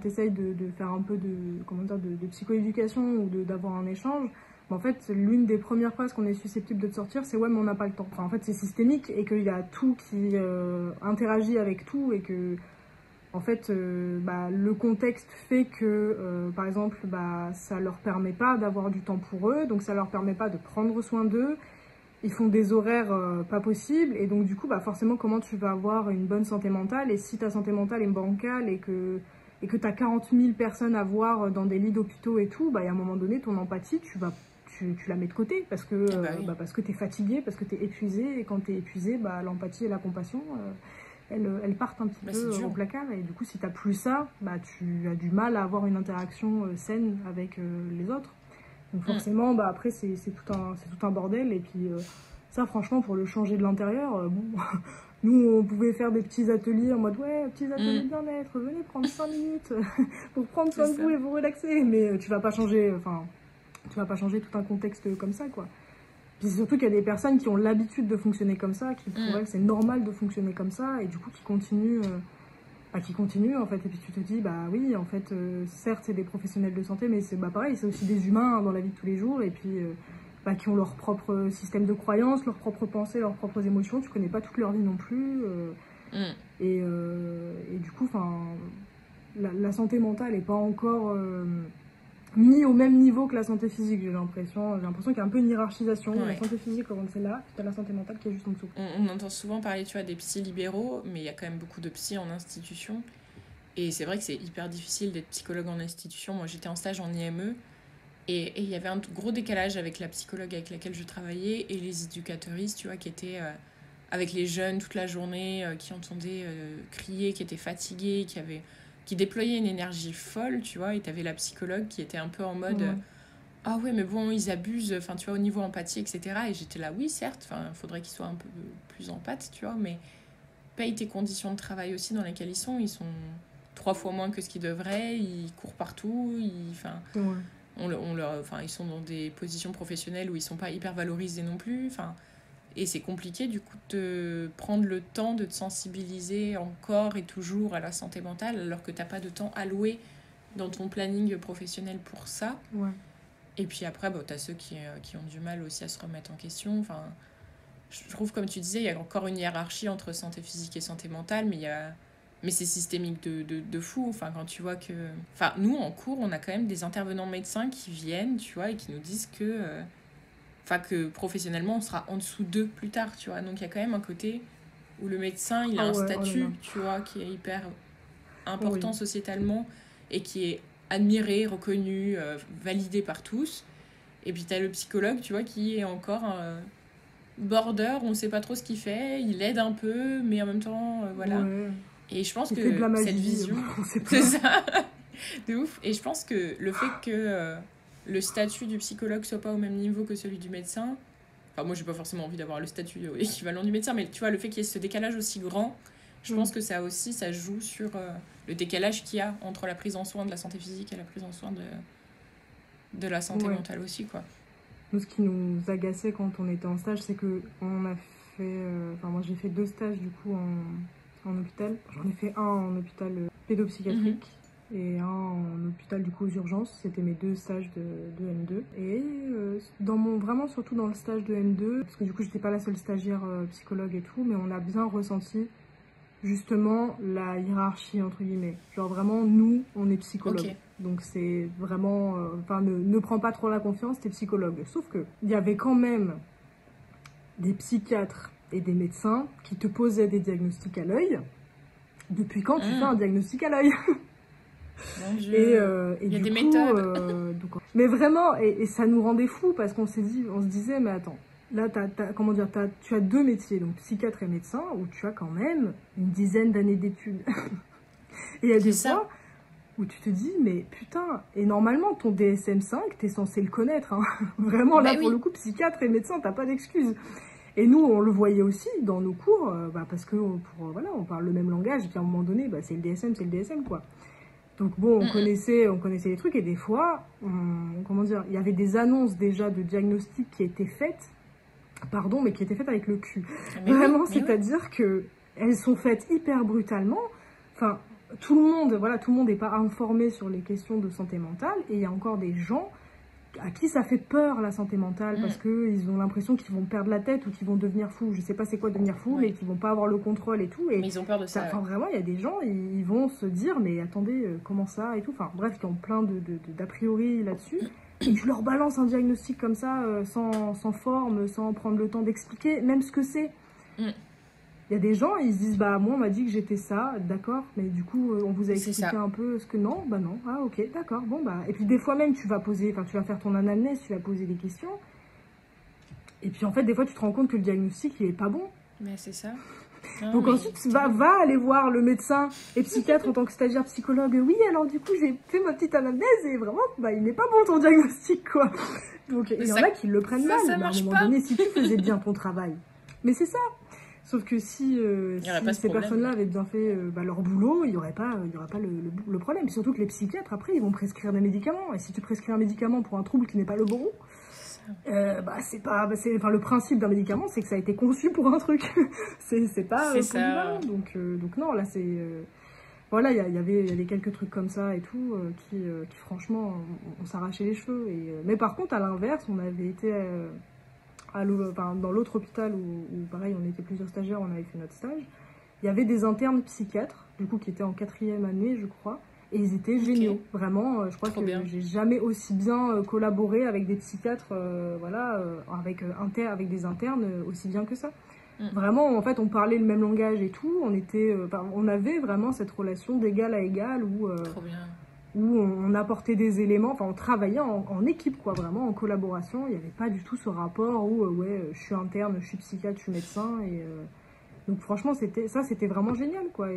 essayes de faire un peu de psychoéducation ou d'avoir un échange, en fait l'une des premières phrases qu'on est susceptible de te sortir c'est ouais mais on n'a pas le temps. Enfin, en fait c'est systémique et qu'il y a tout qui interagit avec tout et que en fait le contexte fait que par exemple ça leur permet pas d'avoir du temps pour eux, donc ça leur permet pas de prendre soin d'eux. Ils font des horaires pas possibles et donc du coup forcément comment tu vas avoir une bonne santé mentale, et si ta santé mentale est bancale et que tu as 40 000 personnes à voir dans des lits d'hôpitaux et tout, à un moment donné ton empathie tu la mets de côté parce que tu es fatigué, parce que tu es épuisé, et quand tu es épuisé l'empathie et la compassion elles partent un petit peu au placard. Et du coup, si tu n'as plus ça, bah, tu as du mal à avoir une interaction saine avec les autres. Donc forcément, bah, après, c'est tout un bordel. Et puis ça, franchement, pour le changer de l'intérieur, bon, nous, on pouvait faire des petits ateliers en mode, ouais, petits ateliers de bien-être, venez prendre 5 minutes pour prendre soin de vous et vous relaxer. Mais tu vas pas changer, tout un contexte comme ça, quoi. Puis c'est surtout qu'il y a des personnes qui ont l'habitude de fonctionner comme ça, qui pour elles c'est normal de fonctionner comme ça, et du coup qui continuent en fait. Et puis tu te dis, bah oui, en fait, certes c'est des professionnels de santé, mais c'est pareil, c'est aussi des humains dans la vie de tous les jours, et puis qui ont leur propre système de croyances, leurs propres pensées, leurs propres émotions. Tu connais pas toute leur vie non plus. Et du coup, la santé mentale n'est pas encore mis au même niveau que la santé physique, j'ai l'impression. J'ai l'impression qu'il y a un peu une hiérarchisation. La santé physique, quand c'est là, puis tu as la santé mentale qui est juste en dessous. On entend souvent parler, tu vois, des psys libéraux, mais il y a quand même beaucoup de psys en institution. Et c'est vrai que c'est hyper difficile d'être psychologue en institution. Moi, j'étais en stage en IME, et il y avait un gros décalage avec la psychologue avec laquelle je travaillais et les éducateuristes, tu vois, qui étaient avec les jeunes toute la journée, qui entendaient crier, qui étaient fatigués, qui déployaient une énergie folle, tu vois, et t'avais la psychologue qui était un peu en mode ah ouais, mais bon, ils abusent, enfin, tu vois, au niveau empathie, etc. Et j'étais là, oui, certes, enfin, il faudrait qu'ils soient un peu plus empathes, tu vois, mais paye tes conditions de travail aussi dans lesquelles ils sont 3 fois moins que ce qu'ils devraient, ils courent partout, ils sont dans des positions professionnelles où ils sont pas hyper valorisés non plus, enfin, et c'est compliqué du coup de prendre le temps de te sensibiliser encore et toujours à la santé mentale alors que t'as pas de temps alloué dans ton planning professionnel pour ça. Et puis après, t'as ceux qui ont du mal aussi à se remettre en question. Enfin, je trouve, comme tu disais, il y a encore une hiérarchie entre santé physique et santé mentale, mais c'est systémique de fou. Enfin, quand tu vois que... Enfin, nous, en cours, on a quand même des intervenants médecins qui viennent, tu vois, et qui nous disent que professionnellement, on sera en dessous d'eux plus tard, tu vois. Donc, il y a quand même un côté où le médecin, il a un statut, tu vois, qui est hyper important sociétalement et qui est admiré, reconnu, validé par tous. Et puis, t'as le psychologue, tu vois, qui est encore... border, on sait pas trop ce qu'il fait, il aide un peu, mais en même temps, voilà. Et je pense que cette vision, c'est ça, de ouf. Et je pense que le fait que le statut du psychologue soit pas au même niveau que celui du médecin, enfin moi j'ai pas forcément envie d'avoir le statut équivalent du médecin, mais tu vois, le fait qu'il y ait ce décalage aussi grand, je pense que ça joue sur le décalage qu'il y a entre la prise en soin de la santé physique et la prise en soin de la santé mentale aussi, quoi. Nous, ce qui nous agaçait quand on était en stage, c'est que on a fait... moi, j'ai fait 2 stages, du coup, en hôpital. J'en ai fait un en hôpital pédopsychiatrique et un en hôpital, du coup, aux urgences. C'était mes 2 stages de M2. Et vraiment, surtout dans le stage de M2, parce que du coup, j'étais pas la seule stagiaire psychologue et tout, mais on a bien ressenti justement la hiérarchie, entre guillemets. Genre, vraiment, nous, on est psychologue. Donc c'est vraiment... ne prends pas trop la confiance, t'es psychologue. Sauf que il y avait quand même des psychiatres et des médecins qui te posaient des diagnostics à l'œil. Depuis quand tu fais un diagnostic à l'œil? Et il y a des méthodes. Mais vraiment, et ça nous rendait fous parce qu'on se disait, mais attends, là, tu as 2 métiers, donc psychiatre et médecin, où tu as quand même une dizaine d'années d'études. Et il y a des fois où tu te dis, mais putain, et normalement, ton DSM-5, t'es censé le connaître. Hein. Vraiment, là, pour le coup, psychiatre et médecin, t'as pas d'excuses. Et nous, on le voyait aussi dans nos cours, parce que on parle le même langage, et puis à un moment donné, c'est le DSM, quoi. Donc bon, on connaissait les trucs, et des fois, il y avait des annonces déjà de diagnostic qui étaient faites, mais qui étaient faites avec le cul. Vraiment, c'est-à-dire que elles sont faites hyper brutalement. Enfin, tout le monde n'est pas informé sur les questions de santé mentale, et il y a encore des gens à qui ça fait peur, la santé mentale, parce qu'ils ont l'impression qu'ils vont perdre la tête ou qu'ils vont devenir fous. Je sais pas c'est quoi devenir fou, mais qu'ils vont pas avoir le contrôle et tout. Mais ils ont peur de ça. Enfin, vraiment, il y a des gens, ils vont se dire, mais attendez, comment ça et tout. Enfin, bref, qui ont plein d'a priori là-dessus. Et tu leur balances un diagnostic comme ça, sans forme, sans prendre le temps d'expliquer même ce que c'est. Il y a des gens, ils se disent, moi on m'a dit que j'étais ça, d'accord, mais du coup on vous a expliqué un peu ce que non, non, ah ok, d'accord, et puis des fois même tu vas faire ton anamnèse, tu vas poser des questions, et puis en fait des fois tu te rends compte que le diagnostic il est pas bon. Mais c'est ça. Non, Donc mais ensuite, va aller voir le médecin et psychiatre en tant que stagiaire psychologue. Oui, alors du coup, j'ai fait ma petite anamnèse et vraiment, il n'est pas bon ton diagnostic, quoi. Donc il y en a qui le prennent mal, ça mais à un marche moment pas. donné, si tu faisais bien ton travail. Mais c'est ça. Sauf que si pas ce ces problème. personnes-là avaient bien fait leur boulot, il y aurait pas le problème. Puis surtout que les psychiatres, après, ils vont prescrire des médicaments. Et si tu prescris un médicament pour un trouble qui n'est pas le bon, enfin, le principe d'un médicament, c'est que ça a été conçu pour un truc. c'est pas polyvalent. Donc non, là, c'est... voilà, il y avait quelques trucs comme ça et tout, qui franchement, on s'arrachait les cheveux. Mais par contre, à l'inverse, on avait été... dans l'autre hôpital où, pareil, on était plusieurs stagiaires, on avait fait notre stage, il y avait des internes psychiatres, du coup, qui étaient en 4e année, je crois, et ils étaient géniaux. Vraiment, je crois que j'ai jamais aussi bien collaboré avec des psychiatres, avec des internes, aussi bien que ça. Vraiment, en fait, on parlait le même langage et tout, on avait vraiment cette relation d'égal à égal où on apportait des éléments, enfin on travaillait en équipe, quoi, vraiment en collaboration. Il n'y avait pas du tout ce rapport où je suis interne, je suis psychiatre, je suis médecin. Donc franchement, c'était vraiment génial, quoi.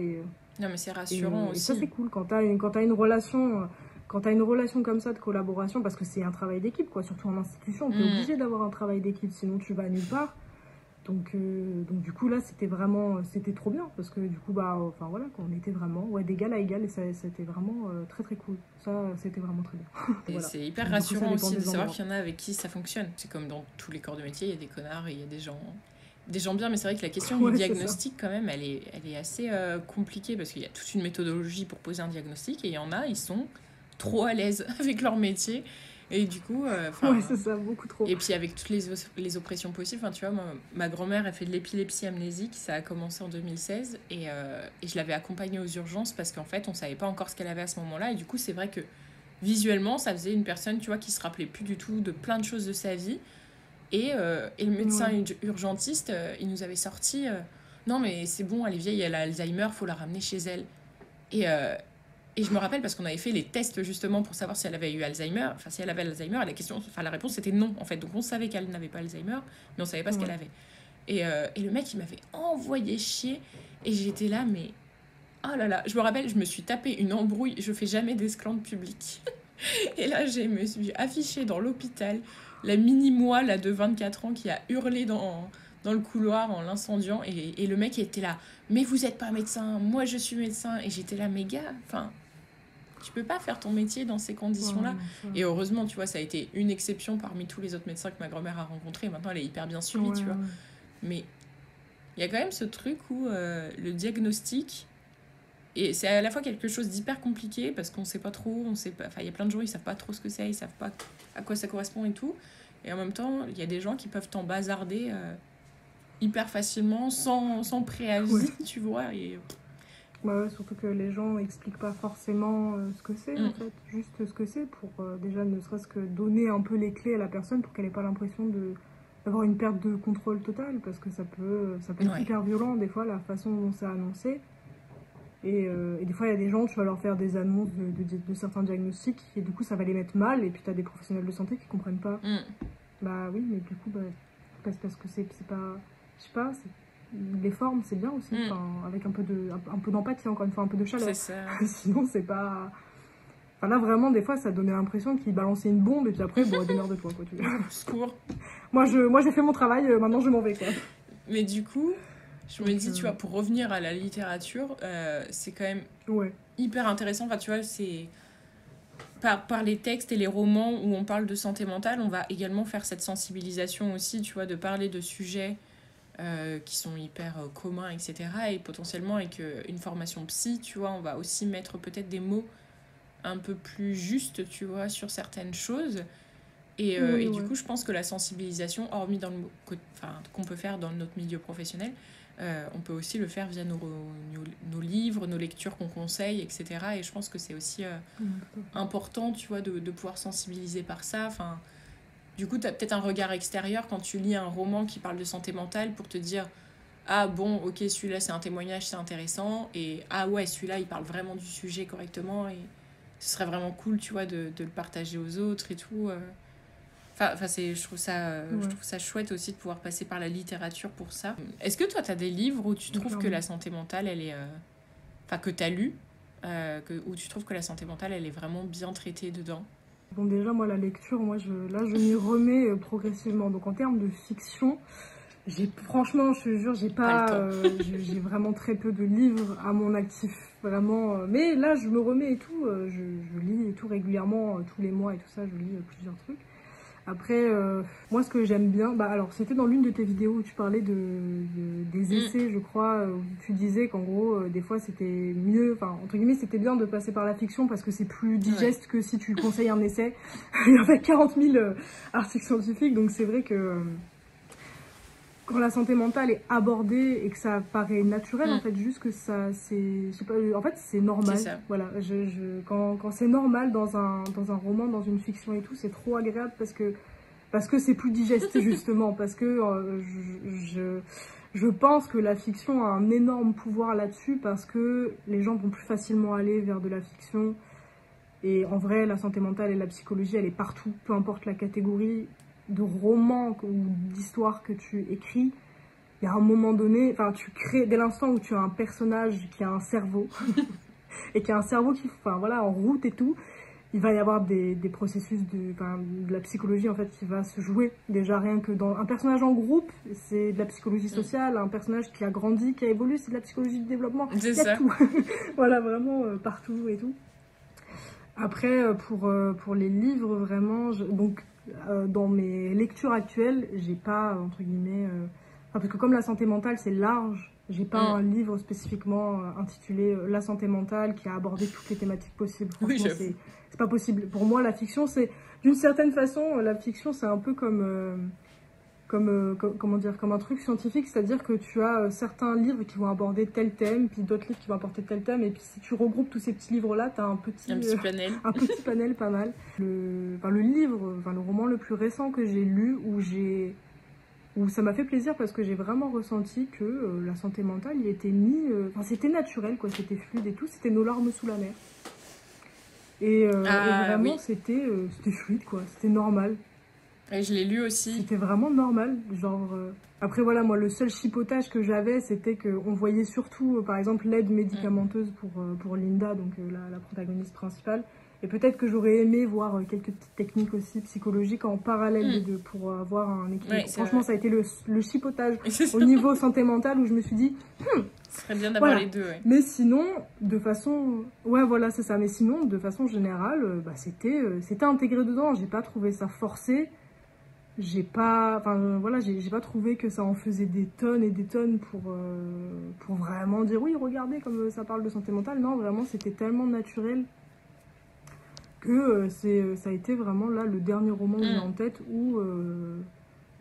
Non, mais c'est rassurant aussi. Et ça, c'est cool quand t'as une relation. Quand tu as une relation comme ça de collaboration, parce que c'est un travail d'équipe, quoi, surtout en institution, tu es obligé d'avoir un travail d'équipe, sinon tu vas nulle part. Donc du coup, là, c'était trop bien, parce que du coup, voilà, on était vraiment d'égal à égal, et c'était vraiment très très cool. Ça, c'était vraiment très bien. Et voilà. C'est hyper rassurant aussi de savoir qu'il y en a avec qui ça fonctionne. C'est comme dans tous les corps de métier, il y a des connards et il y a des gens bien, mais c'est vrai que la question du diagnostic, quand même, elle est assez compliquée, parce qu'il y a toute une méthodologie pour poser un diagnostic, et il y en a, ils sont trop à l'aise avec leur métier. Et du coup, c'est ça, beaucoup trop. Et puis avec toutes les oppressions possibles, tu vois, ma grand-mère a fait de l'épilepsie amnésique, ça a commencé en 2016, et je l'avais accompagnée aux urgences parce qu'en fait, on savait pas encore ce qu'elle avait à ce moment-là, et du coup, c'est vrai que visuellement, ça faisait une personne, tu vois, qui se rappelait plus du tout de plein de choses de sa vie, et le médecin urgentiste, il nous avait sorti non mais c'est bon, elle est vieille, elle a Alzheimer, faut la ramener chez elle. Et je me rappelle parce qu'on avait fait les tests justement pour savoir si elle avait eu Alzheimer. Enfin, si elle avait Alzheimer, la réponse c'était non en fait. Donc on savait qu'elle n'avait pas Alzheimer, mais on savait pas ce qu'elle avait. Et le mec, il m'avait envoyé chier. Et j'étais là, mais oh là là. Je me rappelle, je me suis tapé une embrouille. Je fais jamais d'esclandre publique. Et là, je me suis affichée dans l'hôpital. La mini-moi là, de 24 ans qui a hurlé dans le couloir en l'incendiant. Et le mec était là, mais vous êtes pas médecin, moi je suis médecin. Et j'étais là, mais gars, enfin... Tu peux pas faire ton métier dans ces conditions-là. Et heureusement, tu vois, ça a été une exception parmi tous les autres médecins que ma grand-mère a rencontrés. Maintenant, elle est hyper bien suivie, tu vois. Mais il y a quand même ce truc où le diagnostic, et c'est à la fois quelque chose d'hyper compliqué parce qu'on sait pas trop, il y a plein de gens, ils savent pas trop ce que c'est, ils savent pas à quoi ça correspond et tout. Et en même temps, il y a des gens qui peuvent t'en bazarder hyper facilement, sans préavis, tu vois. Et... surtout que les gens n'expliquent pas forcément ce que c'est, en fait. Juste ce que c'est pour déjà ne serait-ce que donner un peu les clés à la personne pour qu'elle n'ait pas l'impression d'avoir une perte de contrôle totale, parce que ça peut être hyper violent, des fois, la façon dont c'est annoncé. Et des fois, il y a des gens, tu vas leur faire des annonces de certains diagnostics, et du coup, ça va les mettre mal, et puis tu as des professionnels de santé qui ne comprennent pas. Bah oui, mais du coup, parce que c'est pas... Je sais pas, les formes, c'est bien aussi, avec un peu d'empathie, encore une fois, un peu de chaleur. C'est ça. Sinon, c'est pas... Enfin, là, vraiment, des fois, ça donnait l'impression qu'il balançait une bombe, et puis après, démerde-toi, quoi. Secours. Moi, j'ai fait mon travail, maintenant, je m'en vais, quoi. Mais du coup, je me dis, tu vois, pour revenir à la littérature, c'est quand même hyper intéressant. Enfin, tu vois, c'est... Par les textes et les romans où on parle de santé mentale, on va également faire cette sensibilisation aussi, tu vois, de parler de sujets qui sont hyper communs, etc. Et potentiellement, avec une formation psy, tu vois, on va aussi mettre peut-être des mots un peu plus justes, tu vois, sur certaines choses. Et du coup, je pense que la sensibilisation, hormis qu'on peut faire dans notre milieu professionnel, on peut aussi le faire via nos livres, nos lectures qu'on conseille, etc. Et je pense que c'est aussi important, tu vois, de pouvoir sensibiliser par ça. Enfin, du coup, tu as peut-être un regard extérieur quand tu lis un roman qui parle de santé mentale pour te dire « Ah bon, ok, celui-là, c'est un témoignage, c'est intéressant. » Et « Ah ouais, celui-là, il parle vraiment du sujet correctement. » Et ce serait vraiment cool, tu vois, de le partager aux autres et tout. Je trouve ça chouette aussi de pouvoir passer par la littérature pour ça. Est-ce que toi, tu as des livres où tu trouves que la santé mentale, elle est... que tu as lu, où tu trouves que la santé mentale, elle est vraiment bien traitée dedans? Bon, déjà, moi, la lecture, là, je m'y remets progressivement. Donc, en termes de fiction, franchement, je te jure, j'ai vraiment très peu de livres à mon actif. Vraiment. Mais là, je me remets et tout. Je lis et tout régulièrement, tous les mois et tout ça. Je lis plusieurs trucs. Après, moi, ce que j'aime bien, alors c'était dans l'une de tes vidéos où tu parlais des essais, je crois, où tu disais qu'en gros, des fois, c'était mieux, enfin, entre guillemets, c'était bien de passer par la fiction parce que c'est plus digeste que si tu conseilles un essai. Il y en a 40 000 articles scientifiques, donc c'est vrai que quand la santé mentale est abordée et que ça paraît naturel, en fait, juste que ça, je sais pas, en fait, c'est normal. C'est ça. Voilà, quand c'est normal dans un roman, dans une fiction et tout, c'est trop agréable parce que c'est plus digeste, justement, parce que je pense que la fiction a un énorme pouvoir là-dessus parce que les gens vont plus facilement aller vers de la fiction. Et en vrai, la santé mentale et la psychologie, elle est partout, peu importe la catégorie de roman ou d'histoire que tu écris. Il y a un moment donné, enfin, tu crées, dès l'instant où tu as un personnage qui a un cerveau, et qui a un cerveau qui, enfin, voilà, en route et tout, il va y avoir des processus de la psychologie, en fait, qui va se jouer. Déjà, rien que dans un personnage en groupe, c'est de la psychologie sociale, un personnage qui a grandi, qui a évolué, c'est de la psychologie du développement. C'est il y a ça. tout. Voilà, vraiment, partout et tout. Après, pour les livres, vraiment, dans mes lectures actuelles, j'ai pas, entre guillemets... parce que comme la santé mentale, c'est large, j'ai pas un livre spécifiquement intitulé La santé mentale qui a abordé toutes les thématiques possibles. Franchement, c'est pas possible. Pour moi, la fiction, c'est... D'une certaine façon, la fiction, c'est un peu comment dire, comme un truc scientifique, c'est-à-dire que tu as certains livres qui vont aborder tel thème, puis d'autres livres qui vont aborder tel thème, et puis si tu regroupes tous ces petits livres-là, tu as un petit panel. Un petit panel pas mal. Le roman le plus récent que j'ai lu, où ça m'a fait plaisir parce que j'ai vraiment ressenti que la santé mentale, il était mis... c'était naturel, quoi, c'était fluide et tout, c'était Nos larmes sous la mer. Et vraiment, c'était fluide, quoi, c'était normal. Et je l'ai lu aussi. C'était vraiment normal, genre... Après, voilà, moi, le seul chipotage que j'avais, c'était qu'on voyait surtout, par exemple, l'aide médicamenteuse pour Linda, donc la protagoniste principale. Et peut-être que j'aurais aimé voir quelques petites techniques aussi psychologiques en parallèle des deux pour avoir un équilibre. Franchement, ça a été le chipotage au niveau santé mentale où je me suis dit... Ce serait bien d'avoir les deux, ouais. Mais sinon, de façon... Ouais, voilà, c'est ça. Mais sinon, de façon générale, c'était intégré dedans. J'ai pas trouvé ça forcé. J'ai pas trouvé que ça en faisait des tonnes et des tonnes pour vraiment dire oui, regardez comme ça parle de santé mentale. Non, vraiment, c'était tellement naturel que ça a été vraiment là le dernier roman que j'ai en tête où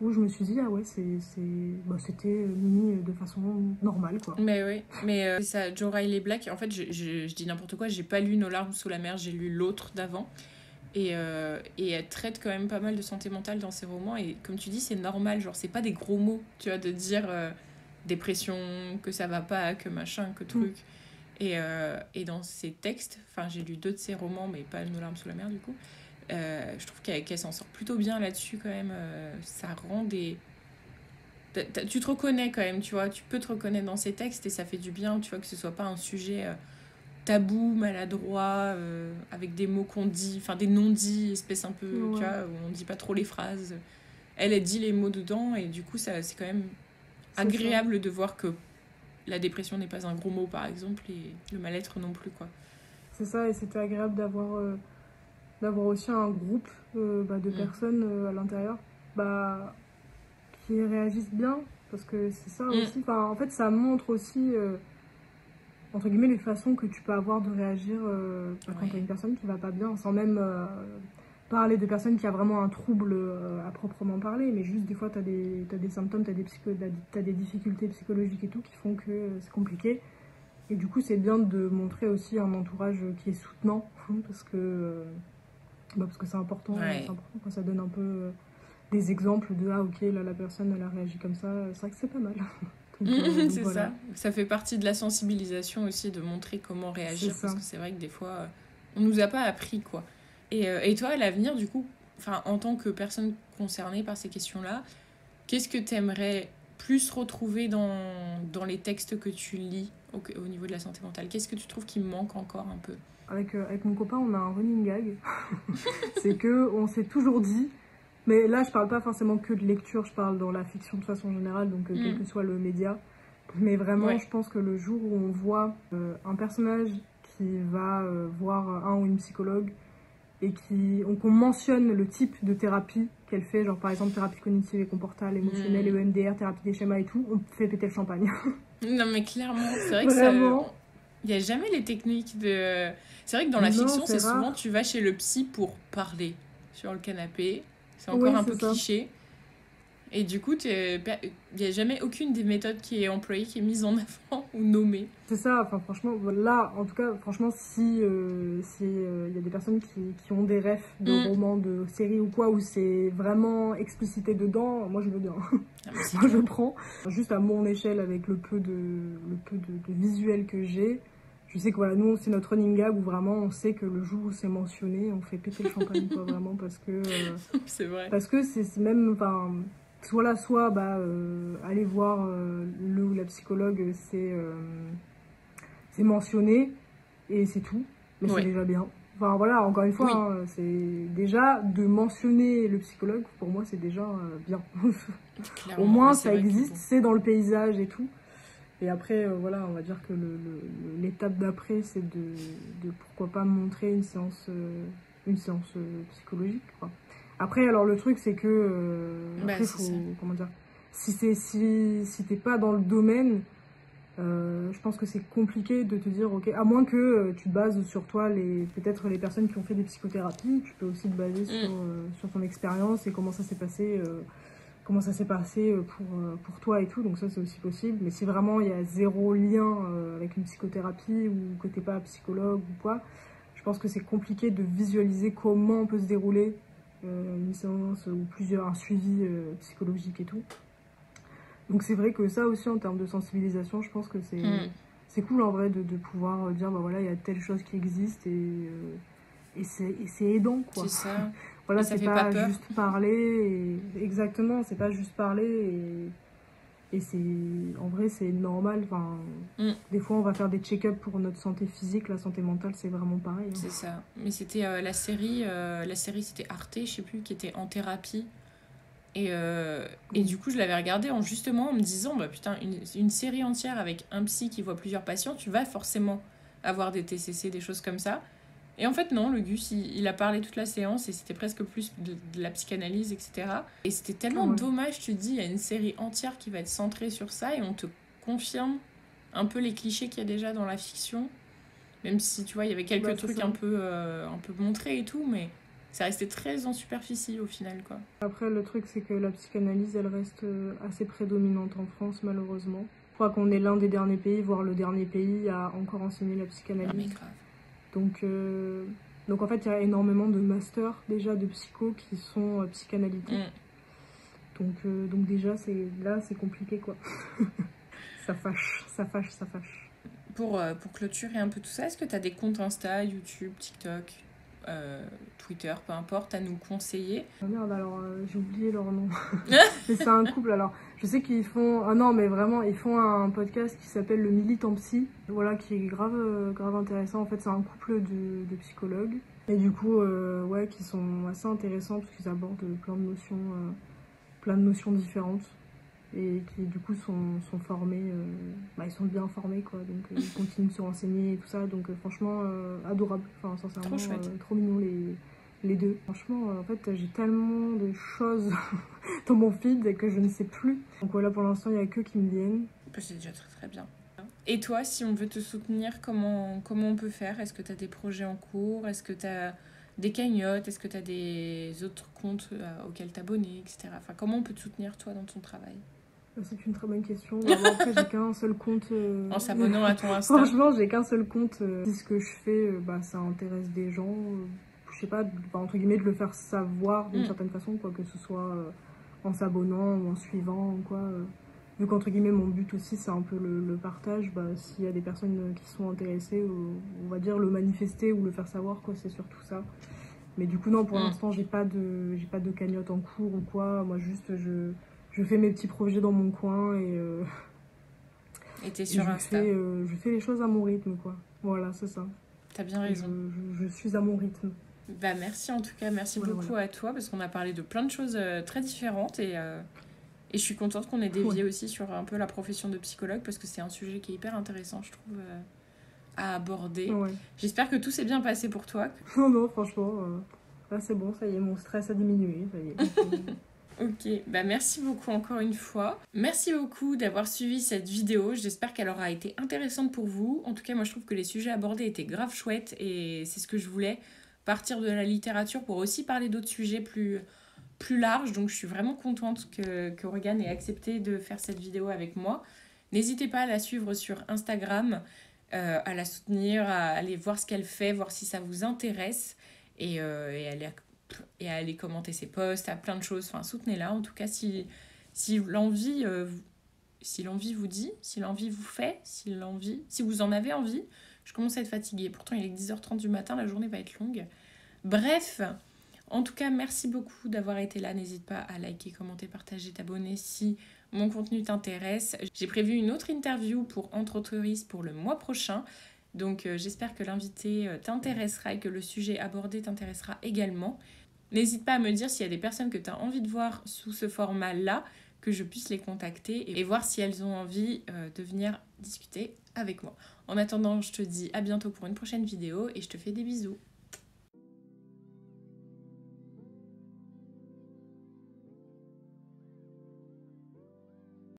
je me suis dit ah ouais, c'était mis de façon normale, quoi. Mais oui, mais ça, Jo Riley Black, en fait, je dis n'importe quoi, j'ai pas lu Nos larmes sous la mer, j'ai lu l'autre d'avant. Et elle traite quand même pas mal de santé mentale dans ses romans. Et comme tu dis, c'est normal. Genre, c'est pas des gros mots, tu vois, de dire dépression, que ça va pas, que machin, que truc. Et dans ses textes, enfin, j'ai lu 2 de ses romans, mais pas Nos larmes sous la mer, du coup. Je trouve qu'elle s'en sort plutôt bien là-dessus, quand même. Ça rend des... Tu te reconnais quand même, tu vois. Tu peux te reconnaître dans ses textes et ça fait du bien, tu vois, que ce soit pas un sujet... tabou, maladroit, avec des mots qu'on dit, enfin des non-dits, espèce un peu, tu vois, où on dit pas trop les phrases. Elle dit les mots dedans, et du coup, c'est quand même agréable de voir que la dépression n'est pas un gros mot, par exemple, et le mal-être non plus, quoi. C'est ça, et c'était agréable d'avoir aussi un groupe de personnes à l'intérieur qui réagissent bien, parce que c'est ça aussi, en fait, ça montre aussi... entre guillemets, les façons que tu peux avoir de réagir quand tu as une personne qui va pas bien, sans même parler de personnes qui a vraiment un trouble à proprement parler, mais juste des fois tu as des symptômes, tu as des difficultés psychologiques et tout qui font que c'est compliqué. Et du coup, c'est bien de montrer aussi un entourage qui est soutenant, parce que c'est important, c'est important quand ça donne un peu des exemples de ah ok, là la personne elle a réagi comme ça, c'est vrai que c'est pas mal. C'est voilà. Ça fait partie de la sensibilisation aussi, de montrer comment réagir, parce que c'est vrai que des fois on nous a pas appris, quoi. Et toi, à l'avenir, du coup, enfin, en tant que personne concernée par ces questions-là, qu'est-ce que tu aimerais plus retrouver dans les textes que tu lis au niveau de la santé mentale? Qu'est-ce que tu trouves qui manque encore un peu? Avec mon copain, on a un running gag. C'est que on s'est toujours dit, mais là je parle pas forcément que de lecture, je parle dans la fiction de façon générale, donc quel que soit le média. Mais vraiment, je pense que le jour où on voit un personnage qui va voir un ou une psychologue et qu'on mentionne le type de thérapie qu'elle fait, genre par exemple thérapie cognitive et comportementale, émotionnelle, EMDR, thérapie des schémas et tout, on fait péter le champagne. Non mais clairement, c'est vrai que Vraiment. ça... Il n'y a jamais les techniques de... C'est vrai que dans la fiction, c'est souvent tu vas chez le psy pour parler sur le canapé. C'est encore un peu cliché. Et du coup, il n'y a jamais aucune des méthodes qui est employée, qui est mise en avant ou nommée. C'est ça, enfin franchement, là, en tout cas, franchement, si y a des personnes qui ont des refs de romans, de séries ou quoi, où c'est vraiment explicité dedans, moi je veux bien. Moi je prends. Juste à mon échelle, avec le peu de visuel que j'ai, je sais que voilà, nous c'est notre running gag où vraiment on sait que le jour où c'est mentionné, on fait péter le champagne, quoi, vraiment, parce que... c'est vrai. Parce que c'est même, enfin... Soit aller voir le ou la psychologue, c'est mentionné et c'est tout, mais c'est déjà bien. Enfin voilà, encore une fois, c'est déjà de mentionner le psychologue, pour moi c'est déjà bien. Au moins ça existe, c'est dans le paysage et tout. Et après, voilà, on va dire que l'étape d'après, c'est de pourquoi pas montrer une séance psychologique, quoi. Après, alors le truc, c'est que après, comment dire, si t'es pas dans le domaine, je pense que c'est compliqué de te dire, ok, à moins que tu te bases sur toi, peut-être les personnes qui ont fait des psychothérapies, tu peux aussi te baser sur ton expérience et comment ça s'est passé. Pour toi et tout, donc ça c'est aussi possible. Mais si vraiment il y a zéro lien avec une psychothérapie ou que t'es pas psychologue ou quoi, je pense que c'est compliqué de visualiser comment peut se dérouler une séance ou un suivi psychologique et tout. Donc c'est vrai que ça aussi, en termes de sensibilisation, je pense que c'est cool en vrai de pouvoir dire, bah voilà, il y a telle chose qui existe et c'est aidant, quoi. C'est ça. Voilà, c'est pas juste parler. Exactement, c'est pas juste parler. Et c'est... En vrai, c'est normal. Enfin, des fois, on va faire des check-up pour notre santé physique. La santé mentale, c'est vraiment pareil. Hein. C'est ça. Mais c'était la série c'était Arte, je sais plus, qui était en thérapie. Et du coup, je l'avais regardée justement en me disant, bah putain, une série entière avec un psy qui voit plusieurs patients, tu vas forcément avoir des TCC, des choses comme ça. Et en fait, non, le Gus, il a parlé toute la séance et c'était presque plus de la psychanalyse, etc. Et c'était tellement dommage, tu te dis, il y a une série entière qui va être centrée sur ça et on te confirme un peu les clichés qu'il y a déjà dans la fiction. Même si, tu vois, il y avait quelques trucs un peu montrés et tout, mais ça restait très en superficie au final, quoi. Après, le truc, c'est que la psychanalyse, elle reste assez prédominante en France, malheureusement. Je crois qu'on est l'un des derniers pays, voire le dernier pays à encore enseigner la psychanalyse. Ah, mais grave. Donc en fait, il y a énormément de masters déjà de psycho qui sont psychanalytiques. Donc déjà, c'est compliqué, quoi. Ça fâche. Pour clôturer un peu tout ça, est-ce que tu as des comptes Insta, YouTube, TikTok, Twitter, peu importe, à nous conseiller? Oh merde, alors j'ai oublié leur nom. Mais c'est un couple, alors je sais qu'ils font... Ah non, mais vraiment, ils font un podcast qui s'appelle Le Militant Psy, voilà, qui est grave intéressant. En fait, c'est un couple de psychologues. Et du coup, qui sont assez intéressants parce qu'ils abordent plein de notions différentes. Et qui du coup sont formés, ils sont bien formés, quoi, donc ils continuent de se renseigner et tout ça, donc franchement adorable, enfin sincèrement trop mignon les deux. Franchement en fait j'ai tellement de choses dans mon feed que je ne sais plus, donc voilà, pour l'instant il n'y a que qui me viennent. C'est déjà très très bien. Et toi, si on veut te soutenir, comment on peut faire? Est-ce que tu as des projets en cours? Est-ce que tu as des cagnottes? Est-ce que tu as des autres comptes auxquels t'abonner, etc. Enfin, comment on peut te soutenir toi dans ton travail? C'est une très bonne question. Après, j'ai qu'un seul compte. En s'abonnant à ton Insta. Franchement, j'ai qu'un seul compte. Si ce que je fais, ça intéresse des gens. Je sais pas, entre guillemets, de le faire savoir d'une certaine façon, quoi, que ce soit en s'abonnant ou en suivant, quoi. Vu qu'entre guillemets, mon but aussi, c'est un peu le partage. S'il y a des personnes qui sont intéressées, on va dire le manifester ou le faire savoir, quoi, c'est surtout ça. Mais du coup, non, pour l'instant, j'ai pas de cagnotte en cours ou quoi. Moi, juste, je fais mes petits projets dans mon coin Et t'es et sur Insta. je fais les choses à mon rythme, quoi. Voilà, c'est ça. T'as bien Et raison. je suis à mon rythme. Bah merci en tout cas, merci Voilà, beaucoup voilà. à toi parce qu'on a parlé de plein de choses très différentes et je suis contente qu'on ait dévié Ouais. aussi sur un peu la profession de psychologue parce que c'est un sujet qui est hyper intéressant je trouve à aborder. Ouais. J'espère que tout s'est bien passé pour toi. Non, non, franchement, là, c'est bon, ça y est, mon stress a diminué. Ça y est. Ok, bah merci beaucoup encore une fois. Merci beaucoup d'avoir suivi cette vidéo. J'espère qu'elle aura été intéressante pour vous. En tout cas, moi je trouve que les sujets abordés étaient grave chouettes et c'est ce que je voulais. Partir de la littérature pour aussi parler d'autres sujets plus larges. Donc je suis vraiment contente que Regan ait accepté de faire cette vidéo avec moi. N'hésitez pas à la suivre sur Instagram, à la soutenir, à aller voir ce qu'elle fait, voir si ça vous intéresse et à aller commenter ses posts, à plein de choses. Enfin, soutenez-la. En tout cas, si l'envie vous dit, si l'envie vous fait, si vous en avez envie. Je commence à être fatiguée. Pourtant, il est 10h30 du matin, la journée va être longue. Bref, en tout cas, merci beaucoup d'avoir été là. N'hésite pas à liker, commenter, partager, t'abonner si mon contenu t'intéresse. J'ai prévu une autre interview pour Entretouriste pour le mois prochain. Donc j'espère que l'invité t'intéressera et que le sujet abordé t'intéressera également. N'hésite pas à me dire s'il y a des personnes que tu as envie de voir sous ce format-là, que je puisse les contacter et voir si elles ont envie de venir discuter avec moi. En attendant, je te dis à bientôt pour une prochaine vidéo et je te fais des bisous.